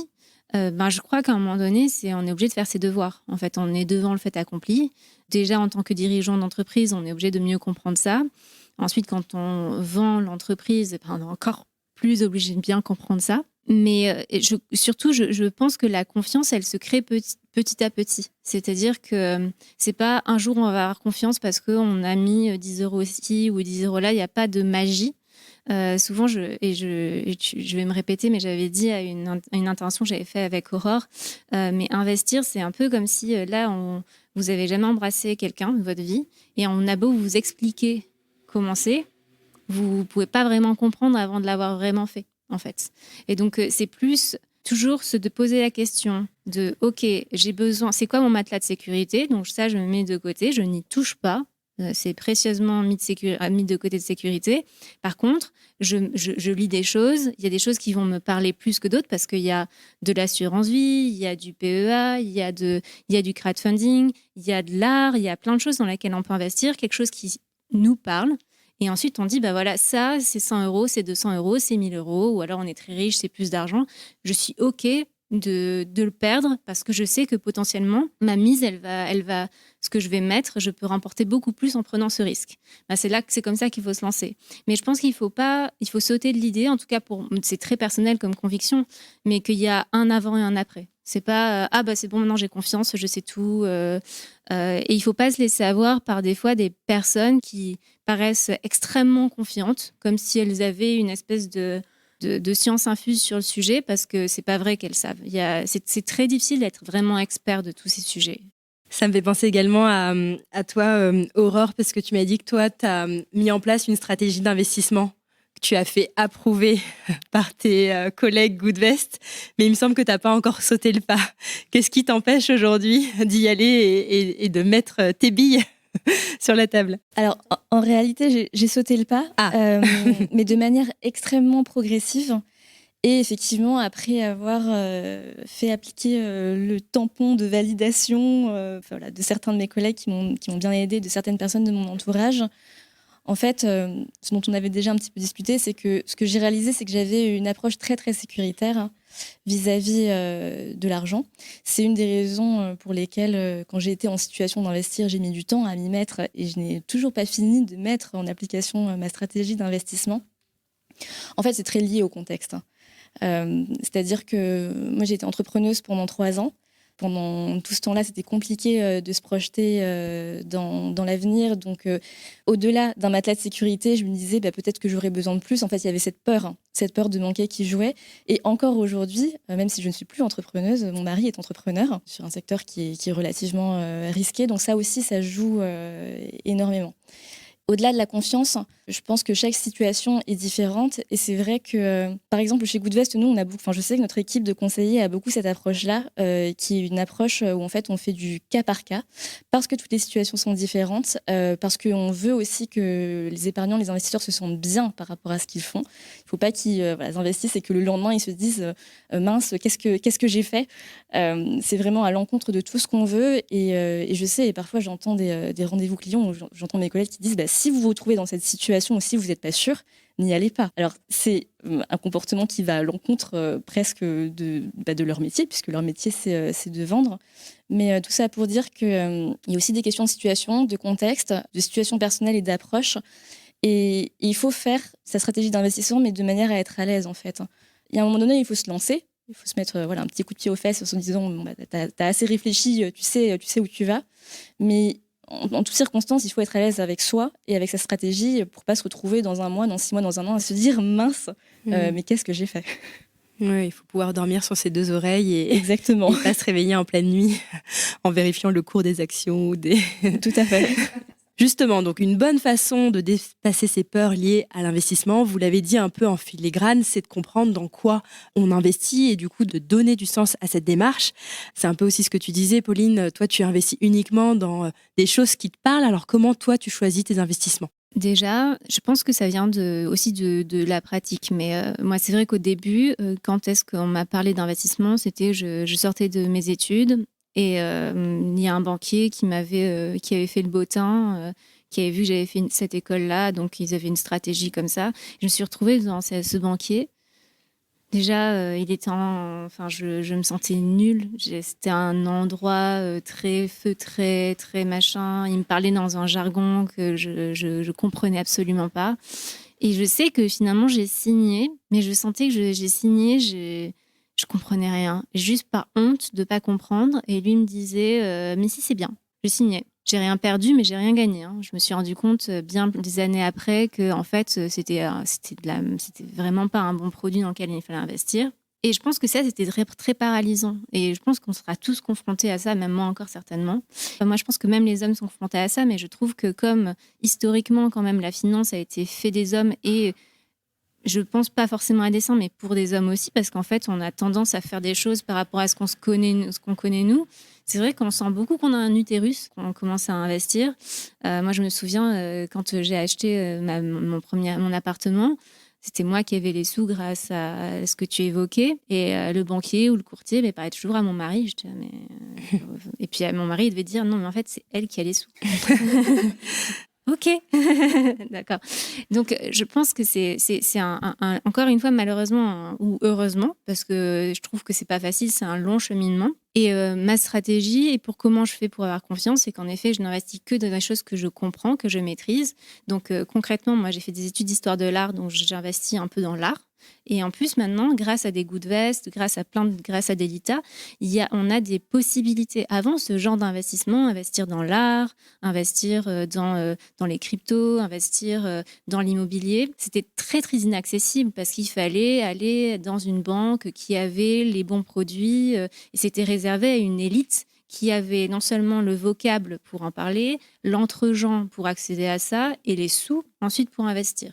je crois qu'à un moment donné, on est obligé de faire ses devoirs. En fait, on est devant le fait accompli. Déjà, en tant que dirigeant d'entreprise, on est obligé de mieux comprendre ça. Ensuite, quand on vend l'entreprise, on est encore plus obligé de bien comprendre ça. Mais surtout, je pense que la confiance, elle se crée petit à petit. C'est-à-dire que c'est pas un jour on va avoir confiance parce qu'on a mis 10 euros ici ou 10 euros là. Il n'y a pas de magie. Souvent, je vais me répéter, mais j'avais dit à une intervention que j'avais faite avec Aurore, mais investir, c'est un peu comme si vous n'avez jamais embrassé quelqu'un de votre vie et on a beau vous expliquer comment c'est, vous ne pouvez pas vraiment comprendre avant de l'avoir vraiment fait, en fait. Et donc, c'est plus toujours de poser la question de « Ok, j'ai besoin, c'est quoi mon matelas de sécurité ?» Donc ça, je me mets de côté, je n'y touche pas. C'est précieusement mis de côté de sécurité. Par contre, je lis des choses. Il y a des choses qui vont me parler plus que d'autres parce qu'il y a de l'assurance vie, il y a du PEA, il y a du crowdfunding, il y a de l'art, il y a plein de choses dans lesquelles on peut investir, quelque chose qui nous parle. Et ensuite, on dit, ça, c'est 100 euros, c'est 200 euros, c'est 1000 euros, ou alors on est très riche, c'est plus d'argent. Je suis OK de le perdre parce que je sais que potentiellement, ma mise, ce que je vais mettre, je peux remporter beaucoup plus en prenant ce risque. C'est comme ça qu'il faut se lancer. Mais je pense qu'il faut sauter de l'idée, en tout cas c'est très personnel comme conviction, mais qu'il y a un avant et un après. C'est pas c'est bon, maintenant j'ai confiance, je sais tout. Et il faut pas se laisser avoir par des fois des personnes qui paraissent extrêmement confiantes, comme si elles avaient une espèce de science infuse sur le sujet, parce que c'est pas vrai qu'elles savent. C'est très difficile d'être vraiment expert de tous ces sujets. Ça me fait penser également à toi, Aurore, parce que tu m'as dit que toi, tu as mis en place une stratégie d'investissement que tu as fait approuver par tes collègues Goodvest, mais il me semble que tu n'as pas encore sauté le pas. Qu'est-ce qui t'empêche aujourd'hui d'y aller et de mettre tes billes sur la table? Alors, en réalité, j'ai sauté le pas, mais de manière extrêmement progressive. Et effectivement, après avoir fait appliquer le tampon de validation voilà, de certains de mes collègues qui m'ont bien aidé, de certaines personnes de mon entourage, en fait, ce dont on avait déjà un petit peu discuté, c'est que ce que j'ai réalisé, c'est que j'avais une approche très, très sécuritaire vis-à-vis de l'argent. C'est une des raisons pour lesquelles, quand j'ai été en situation d'investir, j'ai mis du temps à m'y mettre et je n'ai toujours pas fini de mettre en application ma stratégie d'investissement. En fait, c'est très lié au contexte. C'est-à-dire que moi, j'ai été entrepreneuse pendant 3 ans. Pendant tout ce temps-là, c'était compliqué de se projeter dans l'avenir. Donc, au-delà d'un matelas de sécurité, je me disais peut-être que j'aurais besoin de plus. En fait, il y avait cette peur de manquer qui jouait. Et encore aujourd'hui, même si je ne suis plus entrepreneuse, mon mari est entrepreneur sur un secteur qui est relativement risqué. Donc ça aussi, ça joue énormément. Au-delà de la confiance, je pense que chaque situation est différente. Et c'est vrai que, par exemple, chez Goodvest, nous, je sais que notre équipe de conseillers a beaucoup cette approche-là, qui est une approche où, en fait, on fait du cas par cas, parce que toutes les situations sont différentes, parce qu'on veut aussi que les épargnants, les investisseurs se sentent bien par rapport à ce qu'ils font. Il ne faut pas qu'ils investissent et que le lendemain, ils se disent mince, qu'est-ce que j'ai fait. C'est vraiment à l'encontre de tout ce qu'on veut. Et je sais, et parfois, j'entends des rendez-vous clients où j'entends mes collègues qui disent si vous vous trouvez dans cette situation ou si vous n'êtes pas sûr, n'y allez pas. Alors, c'est un comportement qui va à l'encontre presque de leur métier, puisque leur métier, c'est de vendre. Mais tout ça pour dire qu'il y a aussi des questions de situation, de contexte, de situation personnelle et d'approche. Et il faut faire sa stratégie d'investissement, mais de manière à être à l'aise, en fait. Il y a un moment donné, il faut se lancer. Il faut se mettre un petit coup de pied aux fesses en se disant t'as assez réfléchi, tu sais où tu vas. Mais en toutes circonstances, il faut être à l'aise avec soi et avec sa stratégie pour pas se retrouver dans 1 mois, dans 6 mois, dans 1 an, à se dire mince, mais qu'est-ce que j'ai fait? Oui, il faut pouvoir dormir sur ses 2 oreilles et Exactement. pas se réveiller en pleine nuit en vérifiant le cours des actions ou des... Tout à fait. Justement, donc une bonne façon de dépasser ces peurs liées à l'investissement, vous l'avez dit un peu en filigrane, c'est de comprendre dans quoi on investit et du coup de donner du sens à cette démarche. C'est un peu aussi ce que tu disais, Pauline, toi tu investis uniquement dans des choses qui te parlent, alors comment toi tu choisis tes investissements ? Déjà, je pense que ça vient aussi de la pratique. Mais moi, c'est vrai qu'au début, quand est-ce qu'on m'a parlé d'investissement, c'était je sortais de mes études. Et il y a un banquier qui avait fait le bottin, qui avait vu que j'avais fait cette école-là, donc ils avaient une stratégie comme ça. Je me suis retrouvée dans ce banquier. Déjà, il était je me sentais nulle. C'était un endroit très feutré, très machin. Il me parlait dans un jargon que je comprenais absolument pas. Et je sais que finalement, j'ai signé, mais je sentais que j'ai signé, je comprenais rien, juste par honte de pas comprendre. Et lui me disait mais si, c'est bien, je signais. J'ai rien perdu, mais j'ai rien gagné. Je me suis rendu compte bien des années après que en fait c'était vraiment pas un bon produit dans lequel il fallait investir. Et je pense que ça, c'était très, très paralysant. Et je pense qu'on sera tous confrontés à ça, même moi encore certainement. Moi, je pense que même les hommes sont confrontés à ça, mais je trouve que comme historiquement, quand même, la finance a été fait des hommes et je pense pas forcément à dessein, mais pour des hommes aussi, parce qu'en fait, on a tendance à faire des choses par rapport à ce qu'on connaît nous. C'est vrai qu'on sent beaucoup qu'on a un utérus, qu'on commence à investir. Moi, je me souviens, quand j'ai acheté mon appartement, c'était moi qui avais les sous grâce à ce que tu évoquais. Et le banquier ou le courtier parlait toujours à mon mari. Je disais, et puis mon mari, il devait dire, non, mais en fait, c'est elle qui a les sous. Ok, d'accord. Donc, je pense que c'est encore une fois, malheureusement ou heureusement, parce que je trouve que c'est pas facile, c'est un long cheminement. Et ma stratégie, et pour comment je fais pour avoir confiance, c'est qu'en effet, je n'investis que dans des choses que je comprends, que je maîtrise. Donc, concrètement, moi, j'ai fait des études d'histoire de l'art, donc j'investis un peu dans l'art. Et en plus, maintenant, grâce à des Goodvest, grâce à des Lita, on a des possibilités. Avant, ce genre d'investissement, investir dans l'art, investir dans les cryptos, investir dans l'immobilier, c'était très, très inaccessible parce qu'il fallait aller dans une banque qui avait les bons produits et c'était réservé à une élite qui avait non seulement le vocable pour en parler, l'entre-gens pour accéder à ça et les sous ensuite pour investir.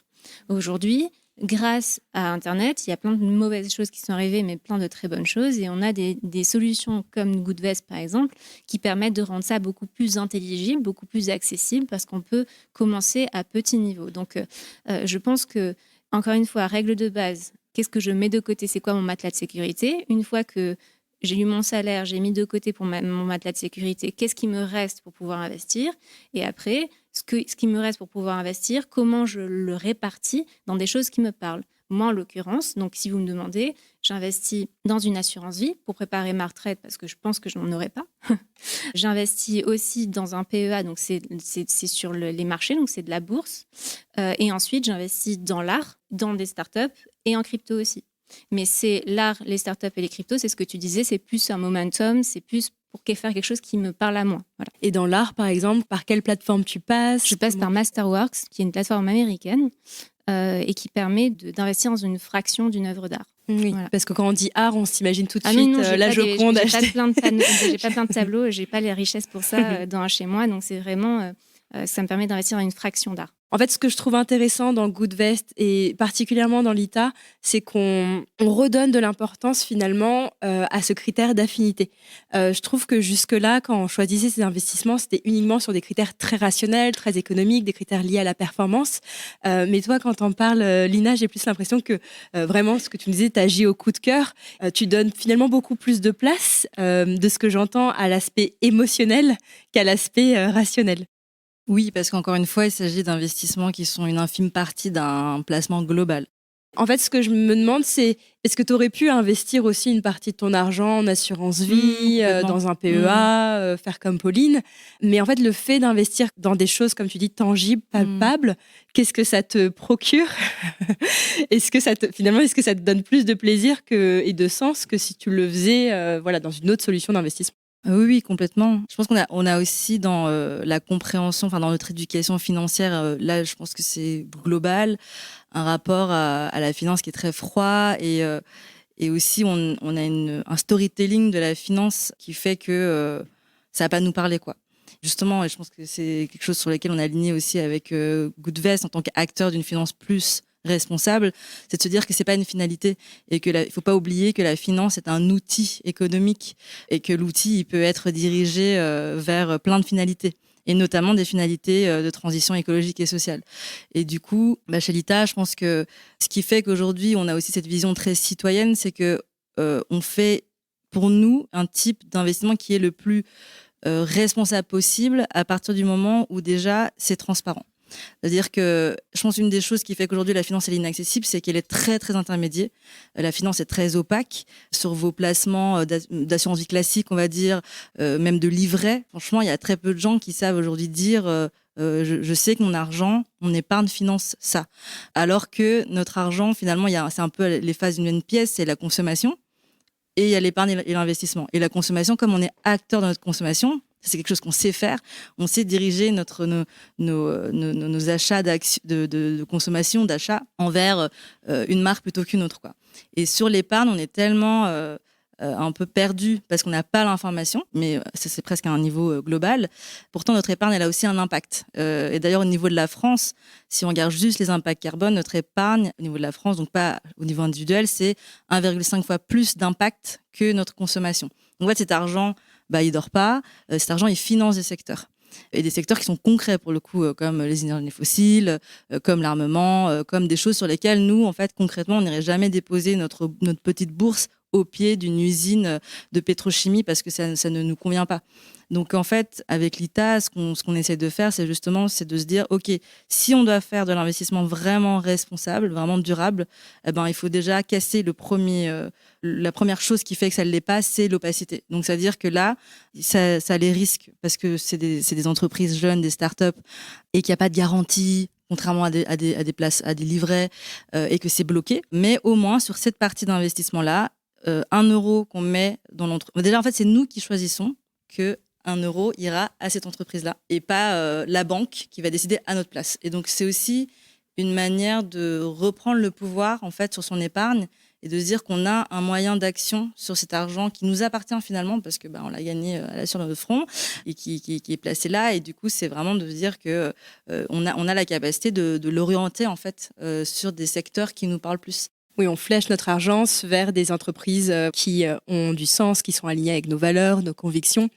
Aujourd'hui, grâce à Internet, il y a plein de mauvaises choses qui sont arrivées, mais plein de très bonnes choses. Et on a des solutions comme Goodvest, par exemple, qui permettent de rendre ça beaucoup plus intelligible, beaucoup plus accessible, parce qu'on peut commencer à petit niveau. Donc, je pense que, encore une fois, règle de base, qu'est-ce que je mets de côté, c'est quoi mon matelas de sécurité. Une fois que j'ai eu mon salaire, j'ai mis de côté pour mon matelas de sécurité, qu'est-ce qui me reste pour pouvoir investir. Et après, ce qui me reste pour pouvoir investir, comment je le répartis dans des choses qui me parlent. Moi, en l'occurrence, donc si vous me demandez, j'investis dans une assurance vie pour préparer ma retraite parce que je pense que je n'en aurai pas. J'investis aussi dans un PEA, donc c'est sur les marchés, donc c'est de la bourse. Et ensuite, j'investis dans l'art, dans des startups et en crypto aussi. Mais c'est l'art, les startups et les cryptos, c'est ce que tu disais, c'est plus un momentum, c'est plus pour faire quelque chose qui me parle à moi. Voilà. Et dans l'art, par exemple, par quelle plateforme tu passes? Je passe par Masterworks, qui est une plateforme américaine et qui permet d'investir dans une fraction d'une œuvre d'art. Oui, voilà. Parce que quand on dit art, on s'imagine tout de non, suite la Joconde achetée. J'ai pas plein de tableaux, j'ai pas les richesses pour ça chez moi, donc c'est vraiment, ça me permet d'investir dans une fraction d'art. En fait, ce que je trouve intéressant dans Goodvest et particulièrement dans l'ITA, c'est qu'on redonne de l'importance finalement à ce critère d'affinité. Je trouve que jusque-là, quand on choisissait ces investissements, c'était uniquement sur des critères très rationnels, très économiques, des critères liés à la performance. Mais toi, quand t'en parles, Lina, j'ai plus l'impression que vraiment, ce que tu me disais, t'agis au coup de cœur. Tu donnes finalement beaucoup plus de place, de ce que j'entends, à l'aspect émotionnel qu'à l'aspect rationnel. Oui, parce qu'encore une fois, il s'agit d'investissements qui sont une infime partie d'un placement global. En fait, ce que je me demande, c'est est-ce que tu aurais pu investir aussi une partie de ton argent en assurance vie, dans un PEA, faire comme Pauline. Mais en fait, le fait d'investir dans des choses, comme tu dis, tangibles, palpables, qu'est-ce que ça te procure? Est-ce que ça te donne plus de plaisir et de sens que si tu le faisais dans une autre solution d'investissement? Oui, complètement. Je pense qu'on a aussi dans la compréhension, dans notre éducation financière, là, je pense que c'est global, un rapport à la finance qui est très froid et aussi on a un storytelling de la finance qui fait que ça va pas nous parler, quoi. Justement, et je pense que c'est quelque chose sur lequel on est aligné aussi avec Goodvest en tant qu'acteur d'une finance plus responsable, c'est de se dire que c'est pas une finalité et que il faut pas oublier que la finance est un outil économique et que l'outil il peut être dirigé vers plein de finalités et notamment des finalités de transition écologique et sociale. Et du coup, chez l'ITA, je pense que ce qui fait qu'aujourd'hui on a aussi cette vision très citoyenne, c'est que on fait pour nous un type d'investissement qui est le plus responsable possible à partir du moment où déjà c'est transparent. C'est-à-dire que je pense une des choses qui fait qu'aujourd'hui la finance elle est inaccessible, c'est qu'elle est très très intermédiaire. La finance est très opaque sur vos placements d'assurance vie classique, on va dire, même de livret. Franchement, il y a très peu de gens qui savent aujourd'hui dire je sais que mon argent, mon épargne finance ça. Alors que notre argent, finalement, c'est un peu les phases d'une même pièce, c'est la consommation et il y a l'épargne et l'investissement. Et la consommation, comme on est acteur de notre consommation, c'est quelque chose qu'on sait faire. On sait diriger nos achats de consommation, d'achat envers une marque plutôt qu'une autre, quoi. Et sur l'épargne, on est tellement un peu perdu parce qu'on n'a pas l'information, mais c'est presque à un niveau global. Pourtant, notre épargne, elle a aussi un impact. Et d'ailleurs, au niveau de la France, si on regarde juste les impacts carbone, notre épargne, au niveau de la France, donc pas au niveau individuel, c'est 1,5 fois plus d'impact que notre consommation. Donc en fait, cet argent, il dort pas. Cet argent, il finance des secteurs. Et des secteurs qui sont concrets pour le coup, comme les énergies fossiles, comme l'armement, comme des choses sur lesquelles nous, en fait, concrètement, on n'irait jamais déposer notre petite bourse au pied d'une usine de pétrochimie parce que ça ne nous convient pas. Donc en fait, avec l'ITA, ce qu'on essaie de faire, c'est de se dire, ok, si on doit faire de l'investissement vraiment responsable, vraiment durable, il faut déjà casser la première chose qui fait que ça ne l'est pas, c'est l'opacité. Donc c'est-à-dire que là, ça les risque parce que c'est des entreprises jeunes, des startups, et qu'il n'y a pas de garantie, contrairement à des places, à des livrets, et que c'est bloqué. Mais au moins sur cette partie d'investissement-là, 1 euro qu'on met dans l'entreprise. Déjà, en fait, c'est nous qui choisissons que 1 euro ira à cette entreprise-là et pas la banque qui va décider à notre place. Et donc, c'est aussi une manière de reprendre le pouvoir, en fait, sur son épargne et de se dire qu'on a un moyen d'action sur cet argent qui nous appartient finalement parce que on l'a gagné sur notre front et qui est placé là. Et du coup, c'est vraiment de se dire que on a la capacité de l'orienter, en fait, sur des secteurs qui nous parlent plus. Oui, on flèche notre argent vers des entreprises qui ont du sens, qui sont alignées avec nos valeurs, nos convictions.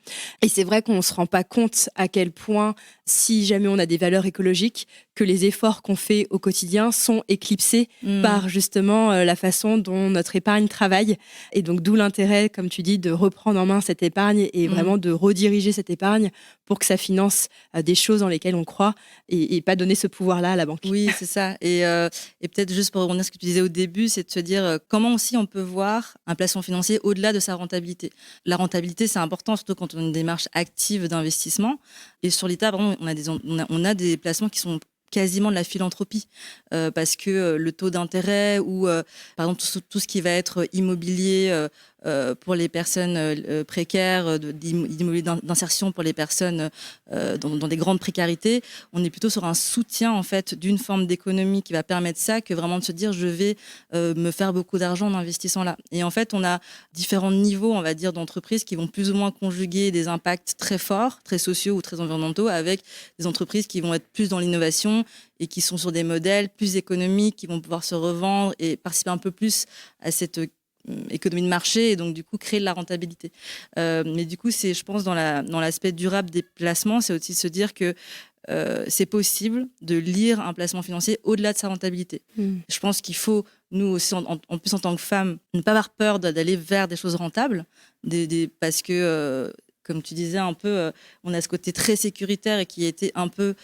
Et c'est vrai qu'on ne se rend pas compte à quel point, si jamais on a des valeurs écologiques, que les efforts qu'on fait au quotidien sont éclipsés par justement la façon dont notre épargne travaille. Et donc d'où l'intérêt, comme tu dis, de reprendre en main cette épargne et vraiment de rediriger cette épargne pour que ça finance des choses dans lesquelles on croit et pas donner ce pouvoir-là à la banque. Oui, c'est ça. Et peut-être juste pour rebondir sur ce que tu disais au début, c'est de se dire comment aussi on peut voir un placement financier au-delà de sa rentabilité. La rentabilité, c'est important, surtout quand on a une démarche active d'investissement. Et sur l'État, vraiment, on a des placements qui sont quasiment de la philanthropie parce que le taux d'intérêt ou par exemple tout ce qui va être immobilier pour les personnes précaires, d'immobilier d'insertion pour les personnes dans des grandes précarités, on est plutôt sur un soutien en fait d'une forme d'économie qui va permettre ça que vraiment de se dire je vais me faire beaucoup d'argent en investissant là. Et en fait on a différents niveaux on va dire d'entreprises qui vont plus ou moins conjuguer des impacts très forts, très sociaux ou très environnementaux avec des entreprises qui vont être plus dans l'innovation et qui sont sur des modèles plus économiques, qui vont pouvoir se revendre et participer un peu plus à cette économie de marché et donc du coup créer de la rentabilité. Mais du coup, c'est, je pense, dans l'aspect durable des placements, c'est aussi de se dire que c'est possible de lire un placement financier au-delà de sa rentabilité. Je pense qu'il faut, nous aussi, en plus en tant que femmes, ne pas avoir peur d'aller vers des choses rentables, parce que, comme tu disais un peu, on a ce côté très sécuritaire et qui a été un peu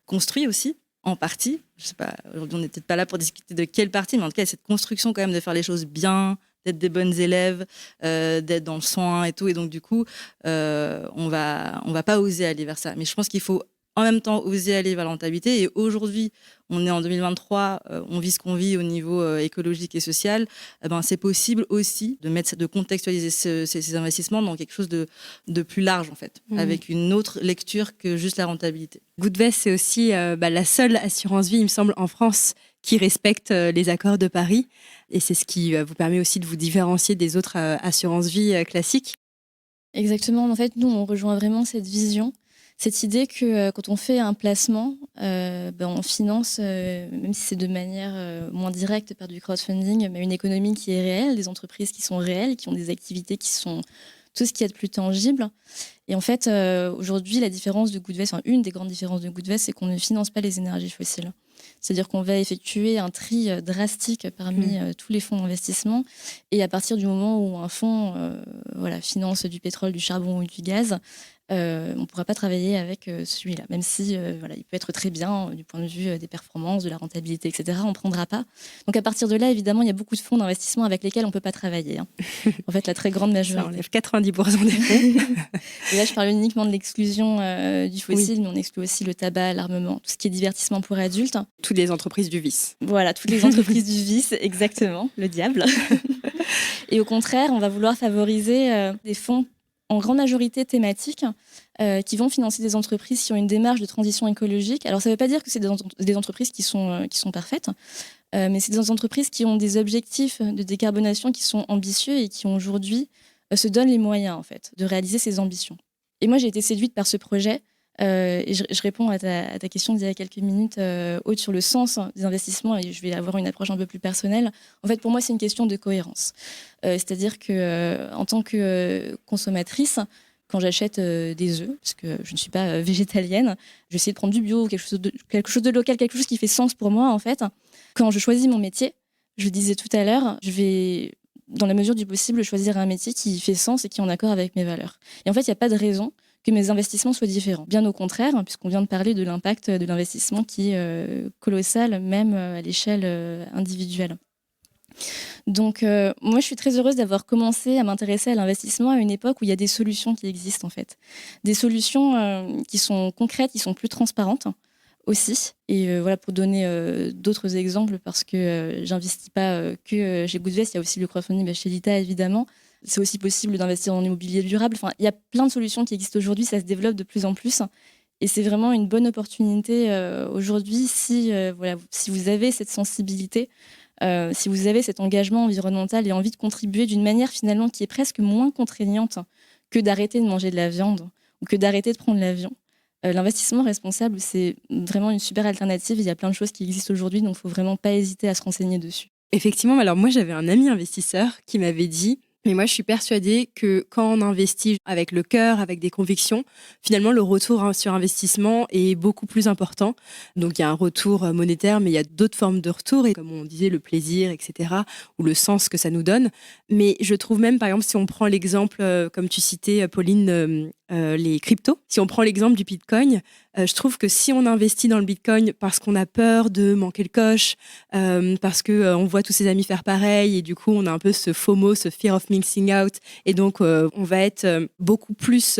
construit aussi, en partie. Je sais pas, aujourd'hui on n'est peut-être pas là pour discuter de quelle partie, mais en tout cas, cette construction quand même de faire les choses bien, d'être des bonnes élèves, d'être dans le soin et tout. Et donc, du coup, on va pas oser aller vers ça. Mais je pense qu'il faut en même temps oser aller vers la rentabilité. Et aujourd'hui, on est en 2023, on vit ce qu'on vit au niveau écologique et social. C'est possible aussi de contextualiser ces investissements dans quelque chose de plus large, en fait, avec une autre lecture que juste la rentabilité. Goodvest, c'est aussi la seule assurance vie, il me semble, en France qui respecte les accords de Paris. Et c'est ce qui vous permet aussi de vous différencier des autres assurances vie classiques. Exactement. En fait, nous, on rejoint vraiment cette vision, cette idée que quand on fait un placement, on finance, même si c'est de manière moins directe par du crowdfunding, mais une économie qui est réelle, des entreprises qui sont réelles, qui ont des activités qui sont tout ce qui est de plus tangible. Et en fait, aujourd'hui, la différence de Goodvest, une des grandes différences de Goodvest, c'est qu'on ne finance pas les énergies fossiles. C'est-à-dire qu'on va effectuer un tri drastique parmi tous les fonds d'investissement. Et à partir du moment où un fonds finance du pétrole, du charbon ou du gaz, on ne pourra pas travailler avec celui-là. Même si il peut être très bien du point de vue des performances, de la rentabilité, etc. On ne prendra pas. Donc à partir de là, évidemment, il y a beaucoup de fonds d'investissement avec lesquels on ne peut pas travailler. En fait, la très grande majorité. Ça enlève 90% des fonds. Et là, je parle uniquement de l'exclusion du fossile, mais on exclut aussi le tabac, l'armement, tout ce qui est divertissement pour adultes. Toutes les entreprises du vice. Voilà, toutes les entreprises du vice, exactement, le diable. Et au contraire, on va vouloir favoriser des fonds en grande majorité thématiques qui vont financer des entreprises qui ont une démarche de transition écologique. Alors, ça ne veut pas dire que c'est des entreprises qui sont parfaites, mais c'est des entreprises qui ont des objectifs de décarbonation qui sont ambitieux et qui aujourd'hui se donnent les moyens en fait, de réaliser ces ambitions. Et moi, j'ai été séduite par ce projet. Et je réponds à ta question d'il y a quelques minutes, Aude, sur le sens des investissements, et je vais avoir une approche un peu plus personnelle. En fait, pour moi, c'est une question de cohérence. C'est-à-dire que, en tant que consommatrice, quand j'achète des œufs, parce que je ne suis pas végétalienne, j'essaie de prendre du bio, quelque chose de local, quelque chose qui fait sens pour moi, en fait. Quand je choisis mon métier, je le disais tout à l'heure, je vais, dans la mesure du possible, choisir un métier qui fait sens et qui est en accord avec mes valeurs. Et en fait, il n'y a pas de raison que mes investissements soient différents. Bien au contraire, puisqu'on vient de parler de l'impact de l'investissement qui est colossal, même à l'échelle individuelle. Donc, moi, je suis très heureuse d'avoir commencé à m'intéresser à l'investissement à une époque où il y a des solutions qui existent, en fait. Des solutions qui sont concrètes, qui sont plus transparentes aussi. Et pour donner d'autres exemples, parce que j'investis pas que chez Goodvest, il y a aussi le crowdfunding chez Lita, évidemment. C'est aussi possible d'investir en immobilier durable. Enfin, il y a plein de solutions qui existent aujourd'hui, ça se développe de plus en plus. Et c'est vraiment une bonne opportunité aujourd'hui si vous avez cette sensibilité, si vous avez cet engagement environnemental et envie de contribuer d'une manière finalement qui est presque moins contraignante que d'arrêter de manger de la viande ou que d'arrêter de prendre l'avion. L'investissement responsable, c'est vraiment une super alternative. Il y a plein de choses qui existent aujourd'hui, donc il ne faut vraiment pas hésiter à se renseigner dessus. Effectivement, alors moi j'avais un ami investisseur qui m'avait dit, mais moi je suis persuadée que quand on investit avec le cœur, avec des convictions, finalement le retour sur investissement est beaucoup plus important. Donc il y a un retour monétaire, mais il y a d'autres formes de retour, et comme on disait, le plaisir, etc., ou le sens que ça nous donne. Mais je trouve même, par exemple, si on prend l'exemple, comme tu citais, Pauline, les cryptos, si on prend l'exemple du Bitcoin, je trouve que si on investit dans le Bitcoin parce qu'on a peur de manquer le coche, parce que on voit tous ses amis faire pareil, et du coup on a un peu ce FOMO, ce fear of missing out, et donc on va être beaucoup plus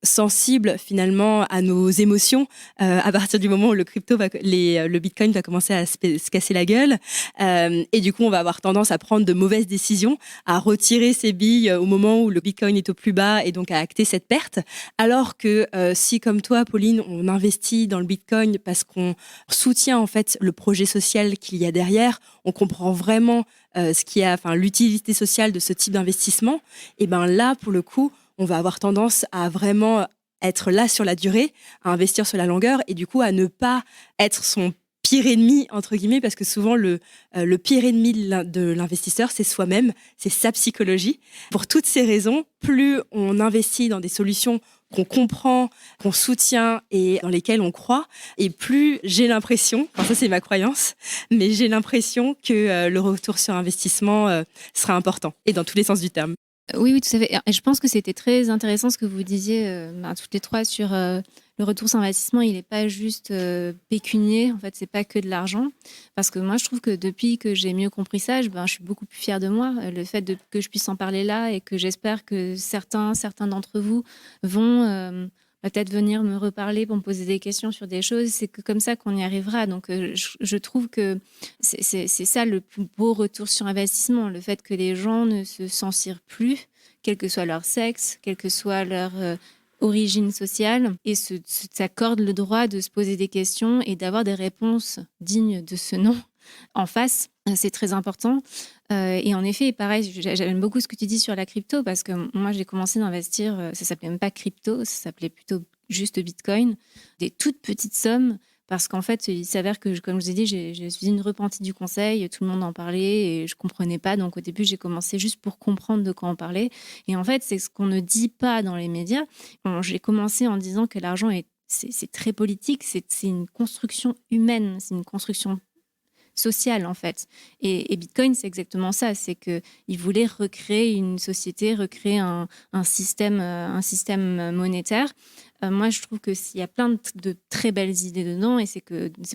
sensible finalement à nos émotions à partir du moment où le Bitcoin va commencer à se casser la gueule, et du coup on va avoir tendance à prendre de mauvaises décisions, à retirer ses billes au moment où le Bitcoin est au plus bas, et donc à acter cette perte. Alors que si, comme toi Pauline, on investit dans le Bitcoin parce qu'on soutient en fait le projet social qu'il y a derrière, on comprend vraiment l'utilité sociale de ce type d'investissement, et ben là pour le coup on va avoir tendance à vraiment être là sur la durée, à investir sur la longueur, et du coup à ne pas être son pire ennemi, entre guillemets, parce que souvent le pire ennemi de l'investisseur, c'est soi-même, c'est sa psychologie. Pour toutes ces raisons, plus on investit dans des solutions qu'on comprend, qu'on soutient et dans lesquelles on croit, et plus j'ai l'impression, enfin ça c'est ma croyance, mais j'ai l'impression que le retour sur investissement sera important, et dans tous les sens du terme. Oui, tout à fait. Et je pense que c'était très intéressant ce que vous disiez toutes les trois sur le retour sur investissement. Il n'est pas juste pécunier, en fait, c'est pas que de l'argent. Parce que moi, je trouve que depuis que j'ai mieux compris ça, je suis beaucoup plus fière de moi. Le fait que je puisse en parler là, et que j'espère que certains d'entre vous vont peut-être venir me reparler pour me poser des questions sur des choses, c'est que comme ça qu'on y arrivera. Donc je trouve que c'est ça le plus beau retour sur investissement, le fait que les gens ne se censurent plus, quel que soit leur sexe, quelle que soit leur origine sociale, et s'accordent le droit de se poser des questions et d'avoir des réponses dignes de ce nom en face. C'est très important. Et en effet, pareil, j'aime beaucoup ce que tu dis sur la crypto, parce que moi, j'ai commencé d'investir, ça s'appelait même pas crypto, ça s'appelait plutôt juste Bitcoin, des toutes petites sommes, parce qu'en fait, il s'avère que, comme je vous ai dit, je suis une repentie du conseil, tout le monde en parlait et je comprenais pas. Donc au début, j'ai commencé juste pour comprendre de quoi on parlait. Et en fait, c'est ce qu'on ne dit pas dans les médias. Bon, j'ai commencé en disant que l'argent c'est très politique, c'est une construction humaine, c'est une construction sociale en fait. Et Bitcoin, c'est exactement ça, c'est qu'il voulait recréer une société, recréer un système monétaire. Moi, je trouve qu'il y a plein de très belles idées dedans, et c'est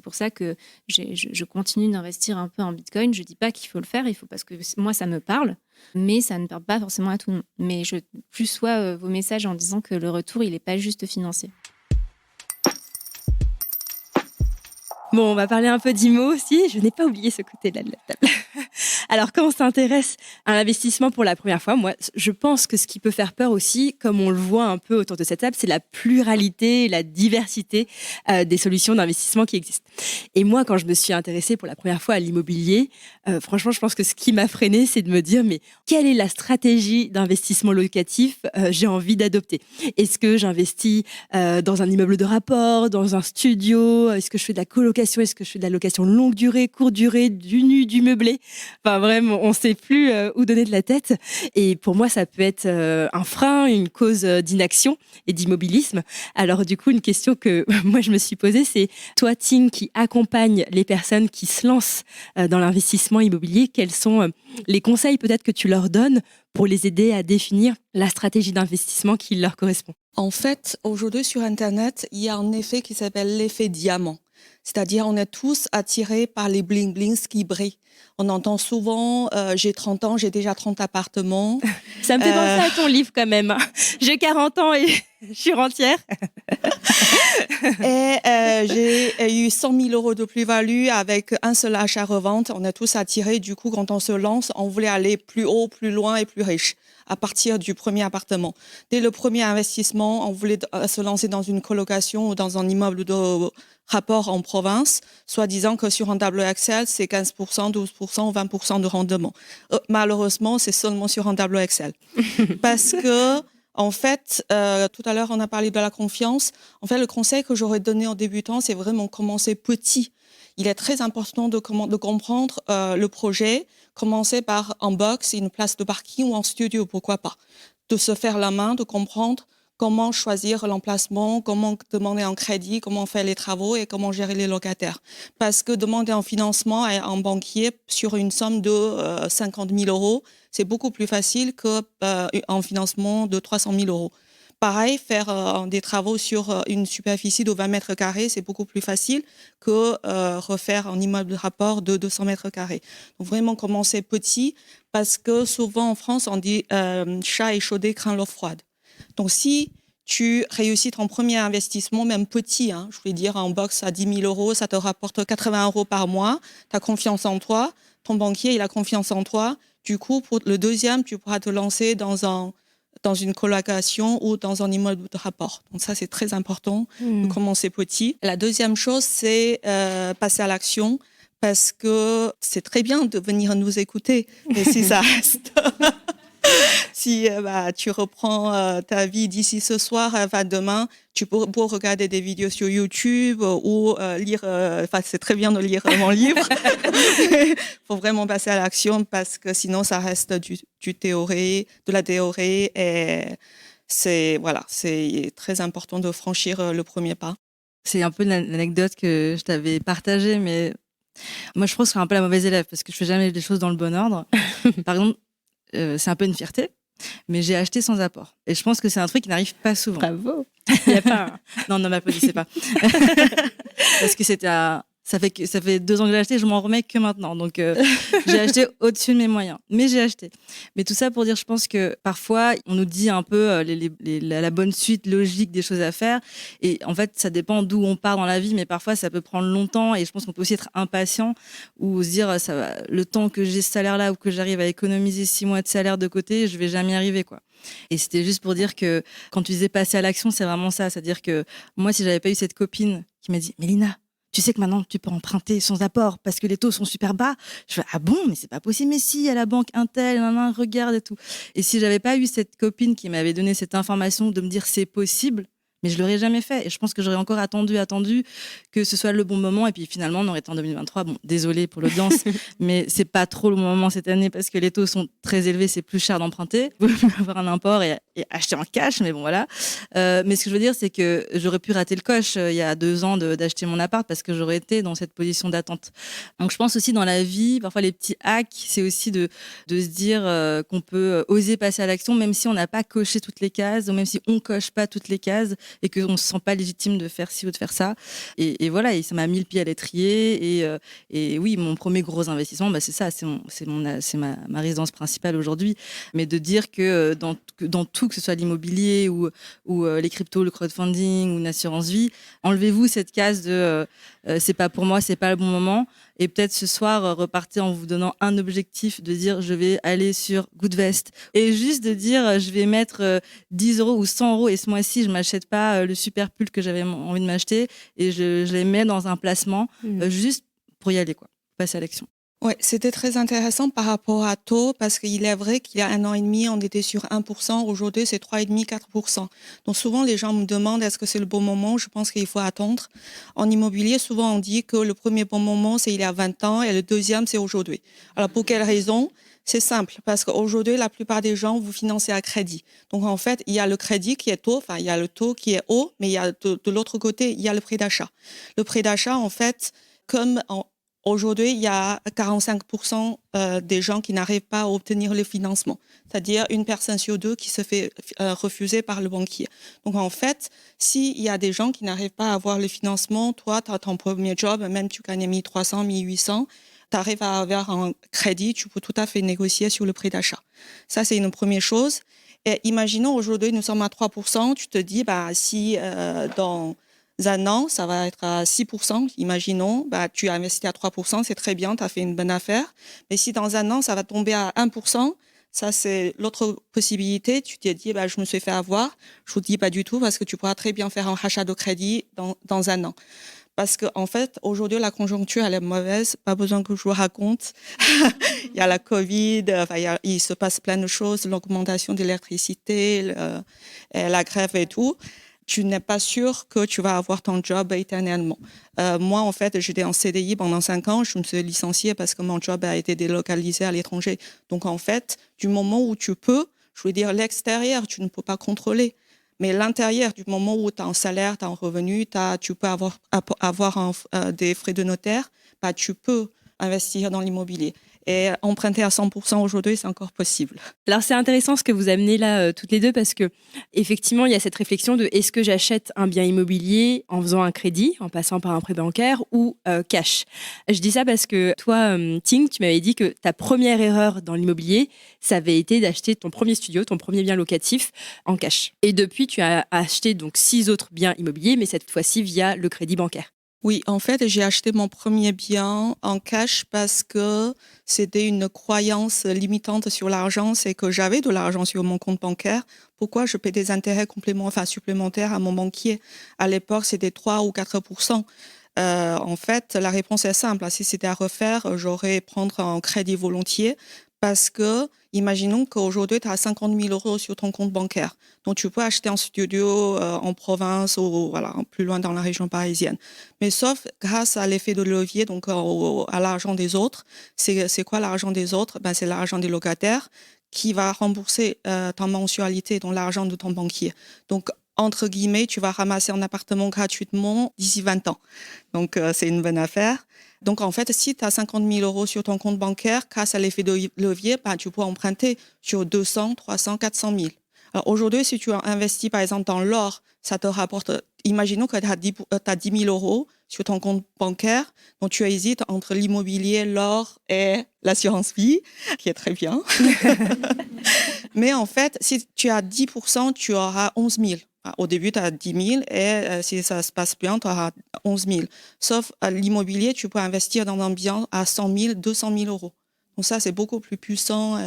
pour ça que je continue d'investir un peu en Bitcoin. Je dis pas qu'il faut le faire, il faut, parce que moi, ça me parle, mais ça ne parle pas forcément à tout le monde. Mais je plus sois vos messages en disant que le retour, il n'est pas juste financier. Bon, on va parler un peu d'IMO aussi. Je n'ai pas oublié ce côté-là de la table. Alors, quand on s'intéresse à l'investissement pour la première fois, moi, je pense que ce qui peut faire peur aussi, comme on le voit un peu autour de cette table, c'est la pluralité et la diversité des solutions d'investissement qui existent. Et moi, quand je me suis intéressée pour la première fois à l'immobilier, franchement, je pense que ce qui m'a freinée, c'est de me dire, mais quelle est la stratégie d'investissement locatif j'ai envie d'adopter? Est-ce que j'investis dans un immeuble de rapport, dans un studio? Est-ce que je fais de la colocation? Est-ce que je fais de la location longue durée, courte durée, du nu, du meublé? Enfin, vraiment, on ne sait plus où donner de la tête. Et pour moi, ça peut être un frein, une cause d'inaction et d'immobilisme. Alors, du coup, une question que moi, je me suis posée, c'est toi, Ting, qui accompagne les personnes qui se lancent dans l'investissement immobilier, quels sont les conseils peut-être que tu leur donnes pour les aider à définir la stratégie d'investissement qui leur correspond? En fait, aujourd'hui, sur Internet, il y a un effet qui s'appelle l'effet diamant. C'est-à-dire, on est tous attirés par les bling-blings qui brillent. On entend souvent, j'ai 30 ans, j'ai déjà 30 appartements. Ça me fait penser à ton livre quand même. J'ai 40 ans et je suis rentière. Et j'ai eu 100 000 euros de plus-value avec un seul achat-revente. On est tous attirés. Du coup, quand on se lance, on voulait aller plus haut, plus loin et plus riche à partir du premier appartement. Dès le premier investissement, on voulait se lancer dans une colocation ou dans un immeuble de rapport en province, soit disant que sur un tableau Excel, c'est 15%, 12% ou 20% de rendement. Malheureusement, c'est seulement sur un tableau Excel. Parce que, en fait, tout à l'heure, on a parlé de la confiance. En fait, le conseil que j'aurais donné aux débutants, c'est vraiment commencer petit. il est très important de comprendre le projet, commencer par un box, une place de parking ou un studio, pourquoi pas. De se faire la main, de comprendre comment choisir l'emplacement, comment demander un crédit, comment faire les travaux et comment gérer les locataires. Parce que demander un financement à un banquier sur une somme de 50 000 euros, c'est beaucoup plus facile qu'un financement de 300 000 euros. Pareil, faire des travaux sur une superficie de 20 mètres carrés, c'est beaucoup plus facile que refaire un immeuble de rapport de 200 mètres carrés. Donc vraiment commencer petit, parce que souvent en France, on dit chat échaudé craint l'eau froide. Donc si tu réussis ton premier investissement, même petit, je voulais dire un box à 10 000 euros, ça te rapporte 80 euros par mois, tu as confiance en toi, ton banquier il a confiance en toi, du coup pour le deuxième, tu pourras te lancer dans une colocation ou dans un immeuble de rapport. Donc ça, c'est très important de commencer petit. La deuxième chose, c'est passer à l'action, parce que c'est très bien de venir nous écouter, mais si ça reste... Si tu reprends ta vie d'ici ce soir, demain, tu peux regarder des vidéos sur YouTube ou lire. C'est très bien de lire mon livre. Il faut vraiment passer à l'action, parce que sinon, ça reste de la théorie. Et c'est très important de franchir le premier pas. C'est un peu l'anecdote que je t'avais partagée, mais moi, je pense que je suis un peu la mauvaise élève parce que je fais jamais les choses dans le bon ordre. Par exemple, c'est un peu une fierté, mais j'ai acheté sans apport. Et je pense que c'est un truc qui n'arrive pas souvent. Bravo. Il y a pas. Non, ne m'applaudissez pas. Parce que ça fait 2 ans que j'ai acheté, je m'en remets que maintenant. Donc, j'ai acheté au-dessus de mes moyens. Mais j'ai acheté. Mais tout ça pour dire, je pense que parfois, on nous dit un peu la bonne suite logique des choses à faire. Et en fait, ça dépend d'où on part dans la vie. Mais parfois, ça peut prendre longtemps. Et je pense qu'on peut aussi être impatient ou se dire, le temps que j'ai ce salaire-là ou que j'arrive à économiser 6 mois de salaire de côté, je vais jamais y arriver, quoi. Et c'était juste pour dire que quand tu disais passer à l'action, c'est vraiment ça. C'est-à-dire que moi, si j'avais pas eu cette copine qui m'a dit, Mélina, tu sais que maintenant tu peux emprunter sans apport parce que les taux sont super bas. Je fais, ah bon, mais c'est pas possible. Mais si, à la banque Intel, regarde et tout. Et si j'avais pas eu cette copine qui m'avait donné cette information de me dire c'est possible, mais je l'aurais jamais fait. Et je pense que j'aurais encore attendu que ce soit le bon moment. Et puis finalement, on aurait été en 2023. Bon, désolé pour l'audience, mais c'est pas trop le bon moment cette année parce que les taux sont très élevés, c'est plus cher d'emprunter. Vous pouvez avoir un import et acheter en cash, mais bon, voilà. Mais ce que je veux dire, c'est que j'aurais pu rater le coche il y a 2 ans d'acheter mon appart parce que j'aurais été dans cette position d'attente. Donc je pense aussi dans la vie, parfois les petits hacks, c'est aussi de se dire qu'on peut oser passer à l'action, même si on n'a pas coché toutes les cases, ou même si on coche pas toutes les cases, et qu'on ne se sent pas légitime de faire ci ou de faire ça. Et voilà, et ça m'a mis le pied à l'étrier. Et oui, mon premier gros investissement, c'est ça, c'est ma résidence principale aujourd'hui. Mais de dire que dans tout, que ce soit l'immobilier ou les cryptos, le crowdfunding ou une assurance vie, enlevez-vous cette case de c'est pas pour moi, c'est pas le bon moment. Et peut-être ce soir, repartez en vous donnant un objectif de dire je vais aller sur Goodvest. Et juste de dire je vais mettre 10 euros ou 100 euros et ce mois-ci, je m'achète pas le super pull que j'avais envie de m'acheter et je les mets dans un placement juste pour y aller, quoi. Passer à l'action. Oui, c'était très intéressant par rapport à taux, parce qu'il est vrai qu'il y a 1 an et demi, on était sur 1%. Aujourd'hui, c'est 3,5-4%. Donc souvent, les gens me demandent est-ce que c'est le bon moment. Je pense qu'il faut attendre. En immobilier, souvent, on dit que le premier bon moment, c'est il y a 20 ans et le deuxième, c'est aujourd'hui. Alors, pour quelle raison ? C'est simple, parce qu'aujourd'hui, la plupart des gens, vous financez à crédit. Donc, en fait, il y a le crédit qui est taux, il y a le taux qui est haut, mais il y a de l'autre côté, il y a le prix d'achat. Le prix d'achat, en fait, aujourd'hui, il y a 45% des gens qui n'arrivent pas à obtenir le financement, c'est-à-dire une personne sur 2 qui se fait refuser par le banquier. Donc, en fait, s'il y a des gens qui n'arrivent pas à avoir le financement, toi, tu as ton premier job, même tu gagnes 1 300, 1 800, tu arrives à avoir un crédit, tu peux tout à fait négocier sur le prix d'achat. Ça, c'est une première chose. Et imaginons, aujourd'hui, nous sommes à 3%, tu te dis, si dans un an, ça va être à 6%, imaginons, tu as investi à 3%, c'est très bien, tu as fait une bonne affaire. Mais si dans un an, ça va tomber à 1%, ça, c'est l'autre possibilité. Tu t'es dit, je me suis fait avoir. Je vous dis pas du tout, parce que tu pourras très bien faire un rachat de crédit dans un an. Parce qu'en fait, aujourd'hui, la conjoncture, elle est mauvaise. Pas besoin que je vous raconte. Il y a la Covid, il se passe plein de choses, l'augmentation de l'électricité, la grève et tout. tu n'es pas sûr que tu vas avoir ton job éternellement. Moi, en fait, j'étais en CDI pendant 5 ans. Je me suis licenciée parce que mon job a été délocalisé à l'étranger. Donc, en fait, du moment où tu peux, je veux dire, l'extérieur, tu ne peux pas contrôler. Mais l'intérieur, du moment où tu as un salaire, tu as un revenu, tu peux avoir des frais de notaire, bah, tu peux investir dans l'immobilier. Et emprunter à 100% aujourd'hui, c'est encore possible. Alors c'est intéressant ce que vous amenez là toutes les deux parce que effectivement il y a cette réflexion de est-ce que j'achète un bien immobilier en faisant un crédit, en passant par un prêt bancaire ou cash. Je dis ça parce que toi, Ting, tu m'avais dit que ta première erreur dans l'immobilier, ça avait été d'acheter ton premier studio, ton premier bien locatif en cash. Et depuis, tu as acheté donc 6 autres biens immobiliers, mais cette fois-ci via le crédit bancaire. Oui, en fait, j'ai acheté mon premier bien en cash parce que c'était une croyance limitante sur l'argent, c'est que j'avais de l'argent sur mon compte bancaire. Pourquoi je paie des intérêts supplémentaires à mon banquier? À l'époque, c'était 3 ou 4%. En fait, la réponse est simple. Si c'était à refaire, j'aurais prendre un crédit volontiers parce que, imaginons qu'aujourd'hui, tu as 50 000 euros sur ton compte bancaire. Donc, tu peux acheter un studio en province ou voilà, plus loin dans la région parisienne. Mais sauf grâce à l'effet de levier, donc à l'argent des autres. C'est quoi l'argent des autres? C'est l'argent des locataires qui va rembourser ta mensualité, donc l'argent de ton banquier. Donc, entre guillemets, tu vas ramasser un appartement gratuitement d'ici 20 ans. Donc, c'est une bonne affaire. Donc, en fait, si tu as 50 000 euros sur ton compte bancaire, grâce à l'effet de levier, tu peux emprunter sur 200, 300, 400 000. Alors, aujourd'hui, si tu investis, par exemple, dans l'or, ça te rapporte, imaginons que tu as 10 000 euros sur ton compte bancaire, donc tu hésites entre l'immobilier, l'or et l'assurance vie, qui est très bien. Mais en fait, si tu as 10%, tu auras 11 000. Au début, tu as 10 000 et si ça se passe bien, tu auras 11 000. Sauf l'immobilier, tu peux investir dans un bien à 100 000, 200 000 euros. Donc ça, c'est beaucoup plus puissant.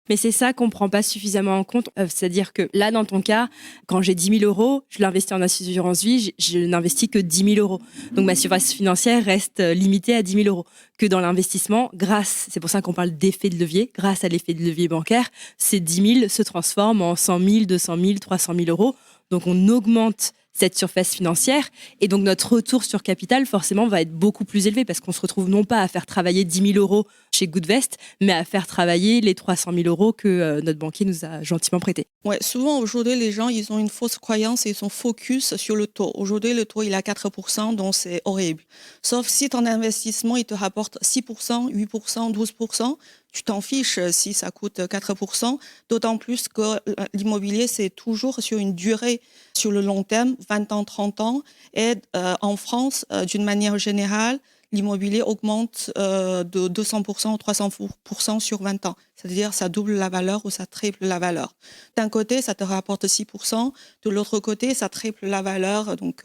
Mais c'est ça qu'on ne prend pas suffisamment en compte. C'est-à-dire que là, dans ton cas, quand j'ai 10 000 euros, je l'investis en assurance vie, je n'investis que 10 000 euros. Donc ma surface financière reste limitée à 10 000 euros. Que dans l'investissement, c'est pour ça qu'on parle d'effet de levier, grâce à l'effet de levier bancaire, ces 10 000 se transforment en 100 000, 200 000, 300 000 euros. Donc on augmente cette surface financière et donc notre retour sur capital forcément va être beaucoup plus élevé parce qu'on se retrouve non pas à faire travailler 10 000 euros chez Goodvest, mais à faire travailler les 300 000 euros que notre banquier nous a gentiment prêtés. Ouais, souvent aujourd'hui les gens ils ont une fausse croyance et ils sont focus sur le taux. Aujourd'hui le taux il est à 4%, donc c'est horrible. Sauf si ton investissement il te rapporte 6%, 8%, 12%, tu t'en fiches si ça coûte 4%, d'autant plus que l'immobilier, c'est toujours sur une durée, sur le long terme, 20 ans, 30 ans. Et en France, d'une manière générale, l'immobilier augmente de 200% ou 300% sur 20 ans. C'est-à-dire ça double la valeur ou ça triple la valeur. D'un côté, ça te rapporte 6%, de l'autre côté, ça triple la valeur. Donc,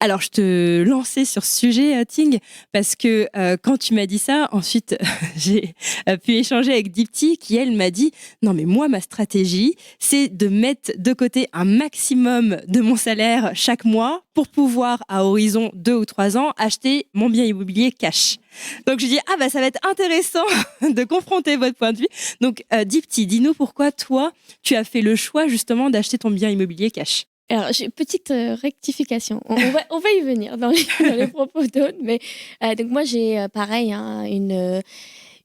Alors, je te lançais sur ce sujet, Ting, parce que quand tu m'as dit ça, ensuite, j'ai pu échanger avec Dipti, qui, elle, m'a dit « Non, mais moi, ma stratégie, c'est de mettre de côté un maximum de mon salaire chaque mois pour pouvoir, à horizon 2 ou 3 ans, acheter mon bien immobilier cash. » Donc, je dis « Ah, ça va être intéressant de confronter votre point de vue. » Donc, Dipti, dis-nous pourquoi, toi, tu as fait le choix, justement, d'acheter ton bien immobilier cash. Alors, j'ai une petite rectification. On va y venir dans les propos d'autres. Mais donc moi, j'ai pareil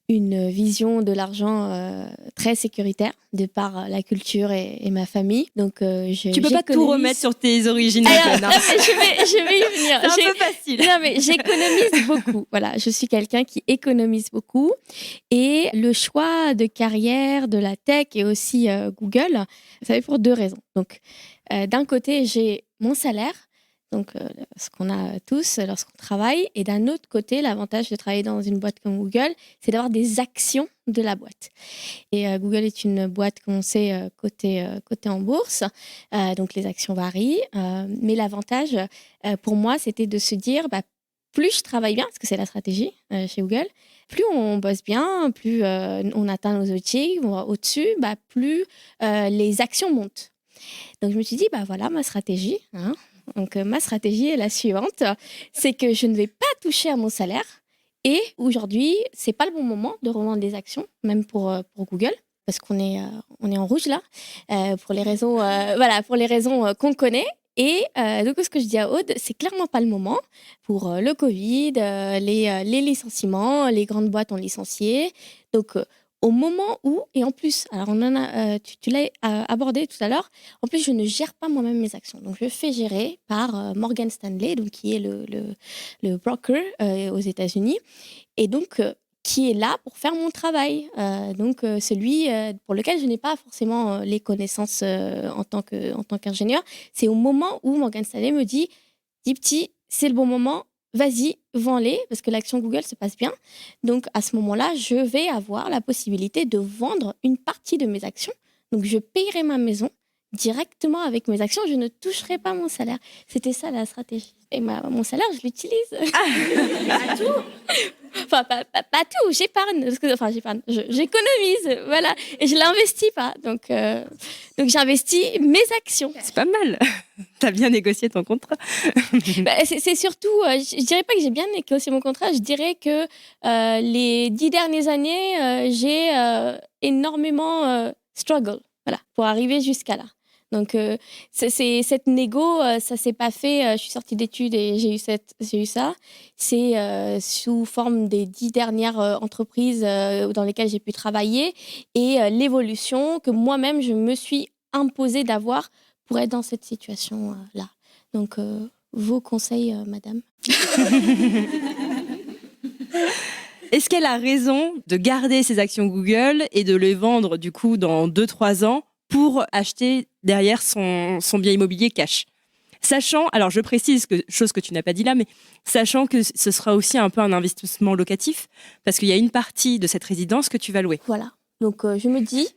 une vision de l'argent très sécuritaire de par la culture et ma famille. Donc, tu peux pas tout remettre sur tes origines. Alors, je vais y venir. C'est un peu facile. Non, mais j'économise beaucoup. Voilà, je suis quelqu'un qui économise beaucoup. Et le choix de carrière de la tech et aussi Google, ça fait pour 2 raisons. Donc, d'un côté, j'ai mon salaire, donc ce qu'on a tous lorsqu'on travaille, et d'un autre côté, l'avantage de travailler dans une boîte comme Google, c'est d'avoir des actions de la boîte. Et Google est une boîte, comme on sait, cotée en bourse, donc les actions varient, mais l'avantage pour moi, c'était de se dire, plus je travaille bien, parce que c'est la stratégie chez Google, plus on bosse bien, plus on atteint nos objectifs, on va au-dessus, plus les actions montent. Donc, je me suis dit, voilà ma stratégie. Donc, ma stratégie est la suivante. C'est que je ne vais pas toucher à mon salaire. Et aujourd'hui, ce n'est pas le bon moment de revendre des actions, même pour Google, parce qu'on est en rouge là, pour les raisons qu'on connaît. Et donc, ce que je dis à Aude, c'est clairement pas le moment pour le Covid, les licenciements, les grandes boîtes ont licencié. Donc, au moment où, et en plus, alors tu l'as abordé tout à l'heure, en plus, je ne gère pas moi-même mes actions. Donc, je fais gérer par Morgan Stanley, donc, qui est le broker aux États-Unis. Et donc, qui est là pour faire mon travail. Donc, celui pour lequel je n'ai pas forcément les connaissances en tant qu'ingénieur. C'est au moment où Morgan Stanley me dit « Dipti, c'est le bon moment, vas-y, vends-les, parce que l'action Google se passe bien. » Donc, à ce moment-là, je vais avoir la possibilité de vendre une partie de mes actions. Donc, je payerai ma maison directement avec mes actions. Je ne toucherai pas mon salaire. C'était ça la stratégie. Et mon salaire, je l'utilise. Pas tout. Enfin, pas tout. J'épargne. J'épargne. J'économise. Voilà. Et je ne l'investis pas. Donc j'investis mes actions. C'est pas mal. T'as bien négocié ton contrat. C'est surtout, je dirais pas que j'ai bien négocié mon contrat. Je dirais que les 10 dernières années, j'ai énormément struggle. Voilà, pour arriver jusqu'à là. Donc, cette négo, ça s'est pas fait. Je suis sortie d'études et j'ai eu ça. C'est sous forme des 10 dernières entreprises dans lesquelles j'ai pu travailler et l'évolution que moi-même, je me suis imposée d'avoir pour être dans cette situation-là. Donc, vos conseils, madame. Est-ce qu'elle a raison de garder ses actions Google et de les vendre du coup dans 2-3 ans pour acheter derrière son bien immobilier cash? Sachant, alors je précise, chose que tu n'as pas dit là, mais sachant que ce sera aussi un peu un investissement locatif, parce qu'il y a une partie de cette résidence que tu vas louer. Voilà, donc je me dis,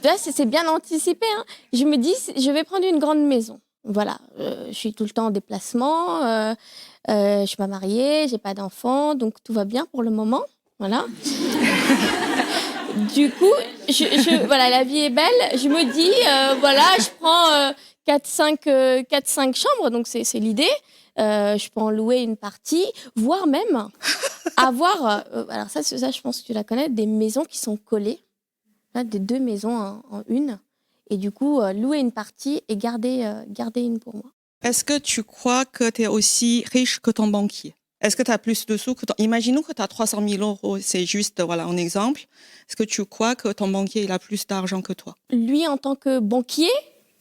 là c'est bien anticipé, hein. Je me dis, je vais prendre une grande maison. Voilà, je suis tout le temps en déplacement, je ne suis pas mariée, je n'ai pas d'enfant, donc tout va bien pour le moment. Voilà. Du coup, voilà, la vie est belle. Je me dis, voilà, je prends 4-5 chambres, donc c'est l'idée. Je peux en louer une partie, voire même avoir, alors ça, je pense que tu la connais, des maisons qui sont collées, hein, des 2 maisons en une. Et du coup, louer une partie et garder une pour moi. Est-ce que tu crois que tu es aussi riche que ton banquier? Est-ce que tu as plus de sous que ton... Imaginons que tu as 300 000 euros, c'est juste voilà, un exemple. Est-ce que tu crois que ton banquier il a plus d'argent que toi? Lui en tant que banquier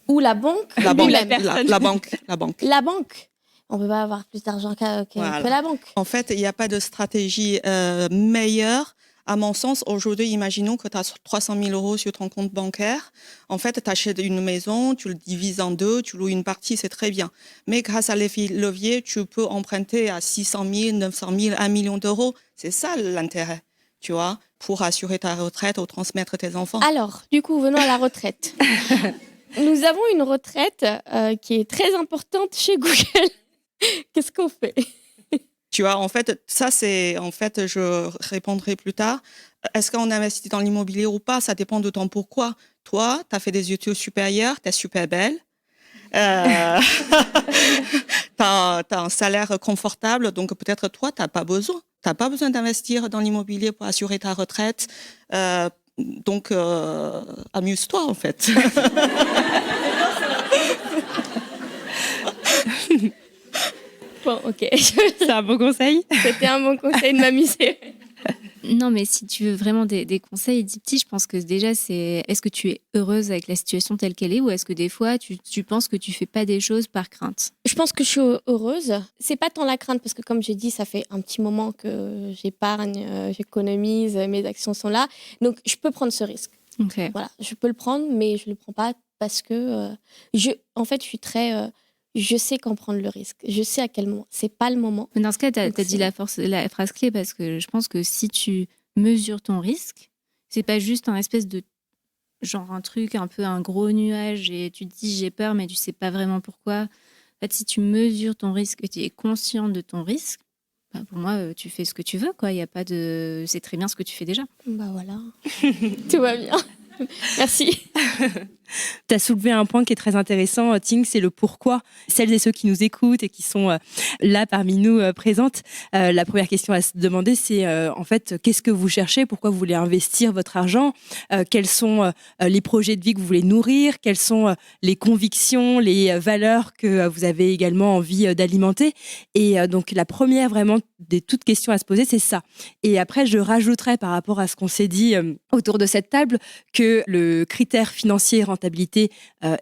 ou la banque? La banque, la banque. La banque. On ne peut pas avoir plus d'argent que la banque. En fait, il n'y a pas de stratégie meilleure. À mon sens, aujourd'hui, imaginons que tu as 300 000 euros sur ton compte bancaire. En fait, tu achètes une maison, tu le divises en 2, tu loues une partie, c'est très bien. Mais grâce à l'effet levier, tu peux emprunter à 600 000, 900 000, 1 million d'euros. C'est ça l'intérêt, tu vois, pour assurer ta retraite ou transmettre tes enfants. Alors, du coup, venons à la retraite. Nous avons une retraite qui est très importante chez Google. Qu'est-ce qu'on fait? Tu vois, en fait, ça, c'est, en fait, je répondrai plus tard. Est-ce qu'on investit dans l'immobilier ou pas? Ça dépend de ton pourquoi. Toi, tu as fait des études supérieures, tu es super belle. Tu as un salaire confortable, donc peut-être toi, tu n'as pas besoin. Tu n'as pas besoin d'investir dans l'immobilier pour assurer ta retraite. Donc, amuse-toi, en fait. Bon, ok. C'est un bon conseil. C'était un bon conseil de m'amuser. Non, mais si tu veux vraiment des conseils, Dipti, je pense que déjà, c'est est-ce que tu es heureuse avec la situation telle qu'elle est ou est-ce que des fois, tu penses que tu fais pas des choses par crainte? Je pense que je suis heureuse. C'est pas tant la crainte parce que, comme j'ai dit, ça fait un petit moment que j'épargne, j'économise, mes actions sont là. Donc, je peux prendre ce risque. Okay. Voilà, je peux le prendre, mais je le prends pas parce que en fait, je suis très... je sais quand prendre le risque. Je sais à quel moment. C'est pas le moment. Mais dans ce cas, tu as dit la phrase clé parce que je pense que si tu mesures ton risque, c'est pas juste un espèce de genre un truc, un peu un gros nuage et tu te dis j'ai peur, mais tu sais pas vraiment pourquoi. En fait, si tu mesures ton risque et tu es conscient de ton risque, bah pour moi, tu fais ce que tu veux, quoi. Il y a pas de... C'est très bien ce que tu fais déjà. Bah voilà. Tout va bien. Merci. Tu as soulevé un point qui est très intéressant, Ting, c'est le pourquoi. Celles et ceux qui nous écoutent et qui sont là parmi nous présentes, la première question à se demander, c'est en fait, qu'est-ce que vous cherchez? Pourquoi vous voulez investir votre argent? Quels sont les projets de vie que vous voulez nourrir? Quelles sont les convictions, les valeurs que vous avez également envie d'alimenter? Et donc, la première vraiment des toutes questions à se poser, c'est ça. Et après, je rajouterais par rapport à ce qu'on s'est dit autour de cette table que le critère financier rentabilité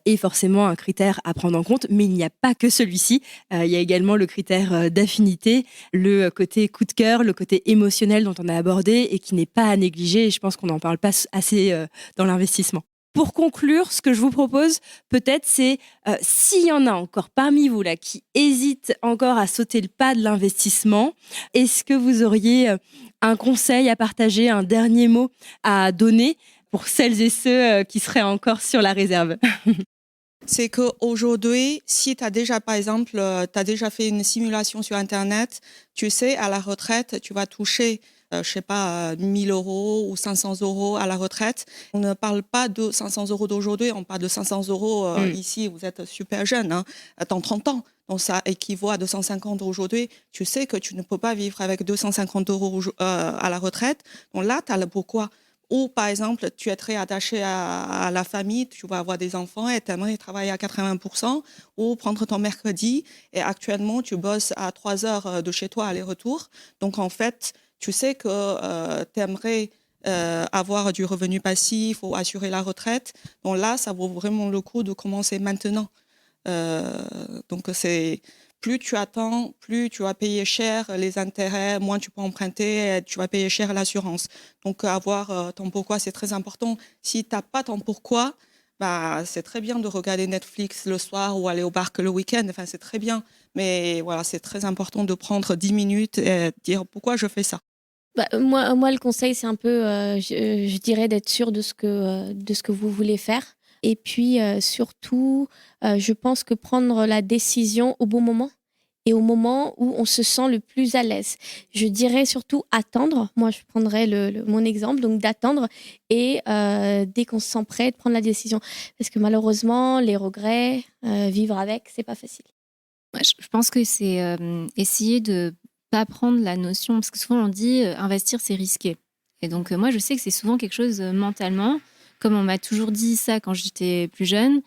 est forcément un critère à prendre en compte, mais il n'y a pas que celui-ci. Il y a également le critère d'affinité, le côté coup de cœur, le côté émotionnel dont on a abordé et qui n'est pas à négliger. Et je pense qu'on n'en parle pas assez dans l'investissement. Pour conclure, ce que je vous propose, peut-être, c'est s'il y en a encore parmi vous là qui hésitent encore à sauter le pas de l'investissement, est-ce que vous auriez un conseil à partager, un dernier mot à donner pour celles et ceux qui seraient encore sur la réserve? C'est qu'aujourd'hui, si tu as déjà, par exemple, tu as déjà fait une simulation sur Internet, tu sais, à la retraite, tu vas toucher, je sais pas, 1000 euros ou 500 euros à la retraite. On ne parle pas de 500 euros d'aujourd'hui, on parle de 500 euros ici, vous êtes super jeune, hein, dans 30 ans. Donc ça équivaut à 250 aujourd'hui. Tu sais que tu ne peux pas vivre avec 250 euros à la retraite. Donc là, tu as le pourquoi. Ou par exemple, tu es très attaché à la famille, tu vas avoir des enfants et tu aimerais travailler à 80%, ou prendre ton mercredi et actuellement tu bosses à 3 heures de chez toi aller-retour. Donc en fait, tu sais que tu aimerais avoir du revenu passif ou assurer la retraite. Donc là, ça vaut vraiment le coup de commencer maintenant. Donc c'est... Plus tu attends, plus tu vas payer cher les intérêts, moins tu peux emprunter, et tu vas payer cher l'assurance. Donc avoir ton pourquoi, c'est très important. Si tu n'as pas ton pourquoi, bah, c'est très bien de regarder Netflix le soir ou aller au parc le week-end. Enfin, c'est très bien. Mais voilà, c'est très important de prendre 10 minutes et dire pourquoi je fais ça. Bah, moi, le conseil, c'est un peu, je dirais, d'être sûr de ce que vous voulez faire. Et puis, surtout, je pense que prendre la décision au bon moment et au moment où on se sent le plus à l'aise. Je dirais surtout attendre. Moi, je prendrais mon exemple, donc d'attendre et dès qu'on se sent prêt, de prendre la décision. Parce que malheureusement, les regrets, vivre avec, c'est pas facile. Ouais, je pense que c'est essayer de pas prendre la notion, parce que souvent on dit investir c'est risqué. Et donc moi je sais que c'est souvent quelque chose mentalement, comme on m'a toujours dit ça quand j'étais plus jeune,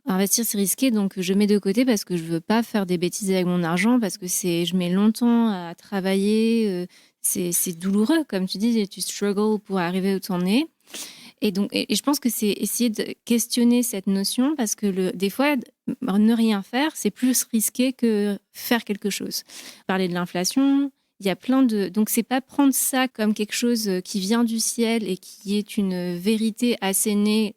investir c'est risqué, donc je mets de côté parce que je veux pas faire des bêtises avec mon argent, parce que je mets longtemps à travailler, c'est douloureux, comme tu dis, tu struggles pour arriver où tu en es. Et donc, et je pense que c'est essayer de questionner cette notion, parce que des fois, ne rien faire, c'est plus risqué que faire quelque chose. Parler de l'inflation, il y a plein de... Donc, c'est pas prendre ça comme quelque chose qui vient du ciel et qui est une vérité assénée.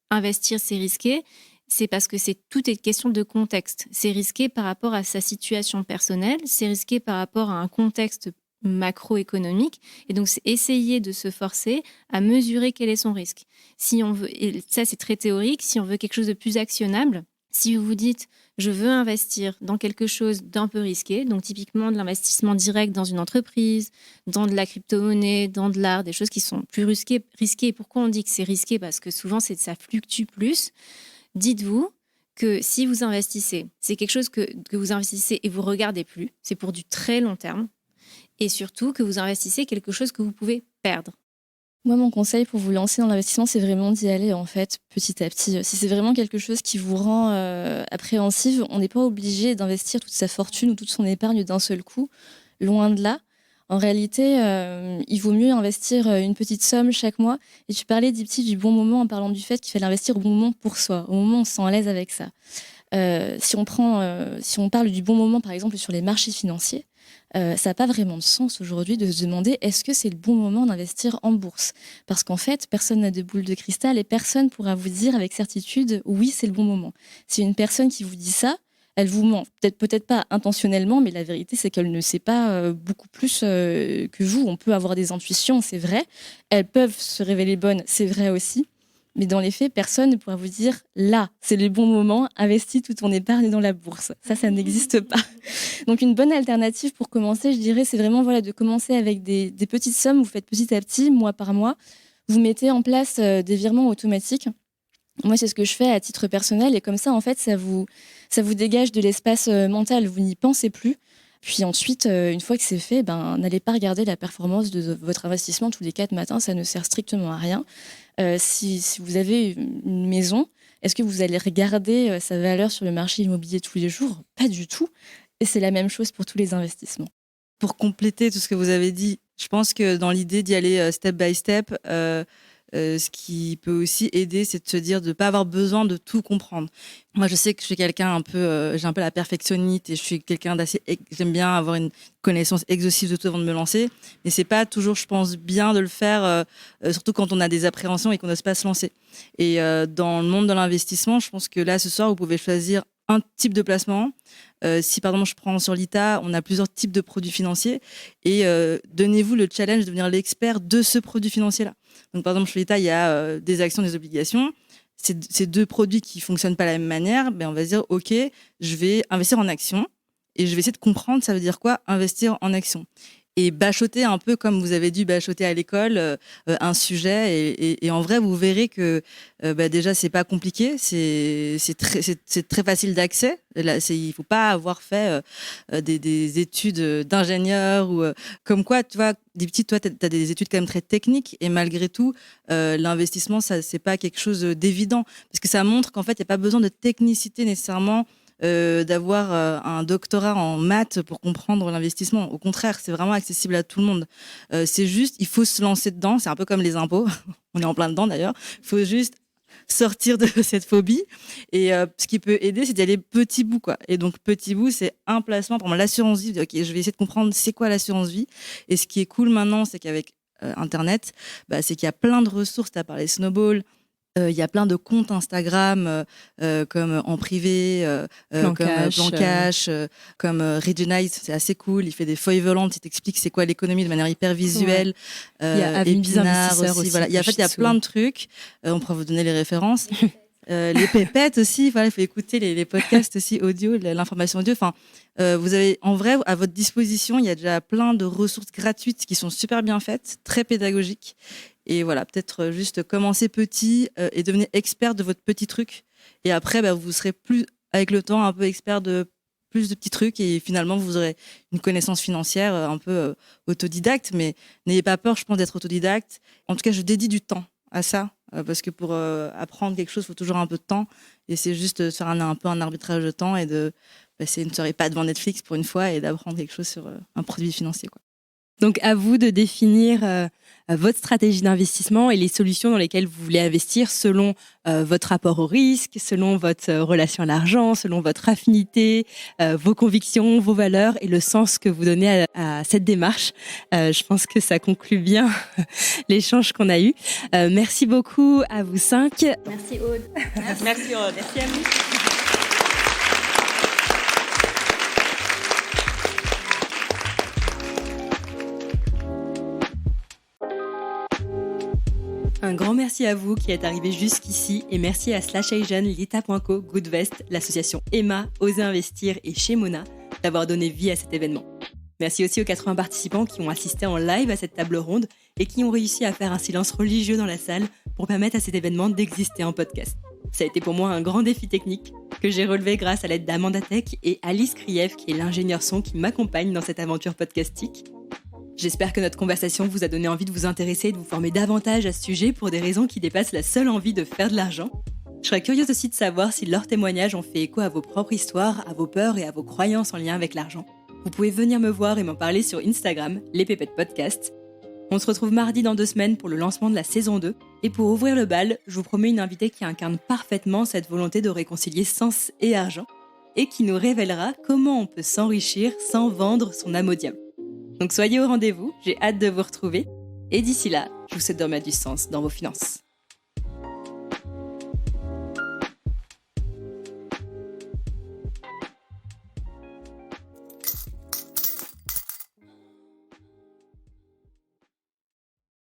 Investir, c'est risqué. C'est parce que tout est question de contexte. C'est risqué par rapport à sa situation personnelle, c'est risqué par rapport à un contexte macroéconomique, et donc c'est essayer de se forcer à mesurer quel est son risque. Si on veut, et ça c'est très théorique, si on veut quelque chose de plus actionnable, si vous vous dites je veux investir dans quelque chose d'un peu risqué, donc typiquement de l'investissement direct dans une entreprise, dans de la crypto-monnaie, dans de l'art, des choses qui sont plus risquées. Pourquoi on dit que c'est risqué? Parce que souvent ça fluctue plus. Dites-vous que si vous investissez, c'est quelque chose que vous investissez et vous regardez plus, c'est pour du très long terme. Et surtout que vous investissez quelque chose que vous pouvez perdre. Moi, mon conseil pour vous lancer dans l'investissement, c'est vraiment d'y aller en fait petit à petit. Si c'est vraiment quelque chose qui vous rend appréhensive, on n'est pas obligé d'investir toute sa fortune ou toute son épargne d'un seul coup, loin de là. En réalité, il vaut mieux investir une petite somme chaque mois. Et tu parlais, Dipti, du bon moment en parlant du fait qu'il fallait investir au bon moment pour soi, au moment où on se sent à l'aise avec ça. Si on parle du bon moment, par exemple, sur les marchés financiers, ça n'a pas vraiment de sens aujourd'hui de se demander est-ce que c'est le bon moment d'investir en bourse? Parce qu'en fait, personne n'a de boule de cristal et personne pourra vous dire avec certitude oui, c'est le bon moment. Si une personne qui vous dit ça, elle vous ment. Peut-être pas intentionnellement, mais la vérité, c'est qu'elle ne sait pas beaucoup plus que vous. On peut avoir des intuitions, c'est vrai. Elles peuvent se révéler bonnes, c'est vrai aussi. Mais dans les faits, personne ne pourra vous dire là, c'est le bon moment, investis toute ton épargne dans la bourse. Ça n'existe pas. Donc une bonne alternative pour commencer, je dirais, c'est vraiment de commencer avec des petites sommes. Vous faites petit à petit, mois par mois. vous mettez en place des virements automatiques. Moi, c'est ce que je fais à titre personnel et comme ça, en fait, ça vous dégage de l'espace mental. Vous n'y pensez plus. Puis ensuite, une fois que c'est fait, n'allez pas regarder la performance de votre investissement tous les 4 matins. Ça ne sert strictement à rien. Si vous avez une maison, est-ce que vous allez regarder sa valeur sur le marché immobilier tous les jours ? Pas du tout. Et c'est la même chose pour tous les investissements. Pour compléter tout ce que vous avez dit, je pense que dans l'idée d'y aller step by step, ce qui peut aussi aider, c'est de se dire de ne pas avoir besoin de tout comprendre. Moi, je sais que je suis quelqu'un j'ai un peu la perfectionniste et je suis quelqu'un j'aime bien avoir une connaissance exhaustive de tout avant de me lancer. Mais c'est pas toujours, je pense, bien de le faire, surtout quand on a des appréhensions et qu'on n'ose pas se lancer. Et dans le monde de l'investissement, je pense que là, ce soir, vous pouvez choisir un type de placement. Si par exemple je prends sur l'ITA, on a plusieurs types de produits financiers et donnez-vous le challenge de devenir l'expert de ce produit financier-là. Donc par exemple sur l'ITA, il y a des actions, des obligations. Ces 2 produits qui fonctionnent pas de la même manière, on va se dire ok, je vais investir en actions et je vais essayer de comprendre ça veut dire quoi investir en actions. Et bachoter un peu, comme vous avez dû bachoter à l'école, un sujet. Et en vrai, vous verrez que déjà, c'est pas compliqué. C'est très facile d'accès. Là, il faut pas avoir fait des études d'ingénieur ou comme quoi, tu vois, Dipti, toi, tu as des études quand même très techniques. Et malgré tout, l'investissement, ça, c'est pas quelque chose d'évident. Parce que ça montre qu'en fait, il n'y a pas besoin de technicité nécessairement. D'avoir un doctorat en maths pour comprendre l'investissement. Au contraire, c'est vraiment accessible à tout le monde. C'est juste, il faut se lancer dedans. C'est un peu comme les impôts. On est en plein dedans d'ailleurs. Il faut juste sortir de cette phobie. Et ce qui peut aider, c'est d'y aller petit bout, quoi. Et donc, petit bout, c'est un placement. Par exemple, l'assurance vie. Ok, je vais essayer de comprendre c'est quoi l'assurance vie. Et ce qui est cool maintenant, c'est qu'avec Internet, c'est qu'il y a plein de ressources. Tu as parlé Snowball. Il y a plein de comptes Instagram comme En Privé, comme Plan Cash, comme Regenize, c'est assez cool. Il fait des feuilles volantes, il t'explique c'est quoi l'économie de manière hyper visuelle. Il y a Épinard aussi. Voilà. Il y a plein de trucs. On pourra vous donner les références. Les pépettes aussi, il faut écouter les podcasts aussi audio, l'information audio. Vous avez en vrai à votre disposition, il y a déjà plein de ressources gratuites qui sont super bien faites, très pédagogiques. Et voilà, peut-être juste commencer petit et devenir expert de votre petit truc. Et après, vous serez plus, avec le temps, un peu expert de plus de petits trucs. Et finalement, vous aurez une connaissance financière un peu autodidacte. Mais n'ayez pas peur, je pense, d'être autodidacte. En tout cas, je dédie du temps à ça. Parce que pour apprendre quelque chose, il faut toujours un peu de temps. Et c'est juste de faire un peu un arbitrage de temps et de passer une soirée pas devant Netflix pour une fois et d'apprendre quelque chose sur un produit financier, quoi. Donc, à vous de définir votre stratégie d'investissement et les solutions dans lesquelles vous voulez investir selon votre rapport au risque, selon votre relation à l'argent, selon votre affinité, vos convictions, vos valeurs et le sens que vous donnez à cette démarche. Je pense que ça conclut bien l'échange qu'on a eu. Merci beaucoup à vous 5. Merci Aude. Merci Aude. Merci à vous. Un grand merci à vous qui êtes arrivés jusqu'ici et merci à SlashAsian, Lita.co, Goodvest, l'association Emma, Oser Investir et chez Mona d'avoir donné vie à cet événement. Merci aussi aux 80 participants qui ont assisté en live à cette table ronde et qui ont réussi à faire un silence religieux dans la salle pour permettre à cet événement d'exister en podcast. Ça a été pour moi un grand défi technique que j'ai relevé grâce à l'aide d'Amanda Tech et Alice Kriev qui est l'ingénieur son qui m'accompagne dans cette aventure podcastique. J'espère que notre conversation vous a donné envie de vous intéresser et de vous former davantage à ce sujet pour des raisons qui dépassent la seule envie de faire de l'argent. Je serais curieuse aussi de savoir si leurs témoignages ont fait écho à vos propres histoires, à vos peurs et à vos croyances en lien avec l'argent. Vous pouvez venir me voir et m'en parler sur Instagram, les Pépettes Podcast. On se retrouve mardi dans 2 semaines pour le lancement de la saison 2. Et pour ouvrir le bal, je vous promets une invitée qui incarne parfaitement cette volonté de réconcilier sens et argent et qui nous révélera comment on peut s'enrichir sans vendre son âme au diable. Donc soyez au rendez-vous, j'ai hâte de vous retrouver. Et d'ici là, je vous souhaite de remettre du sens dans vos finances.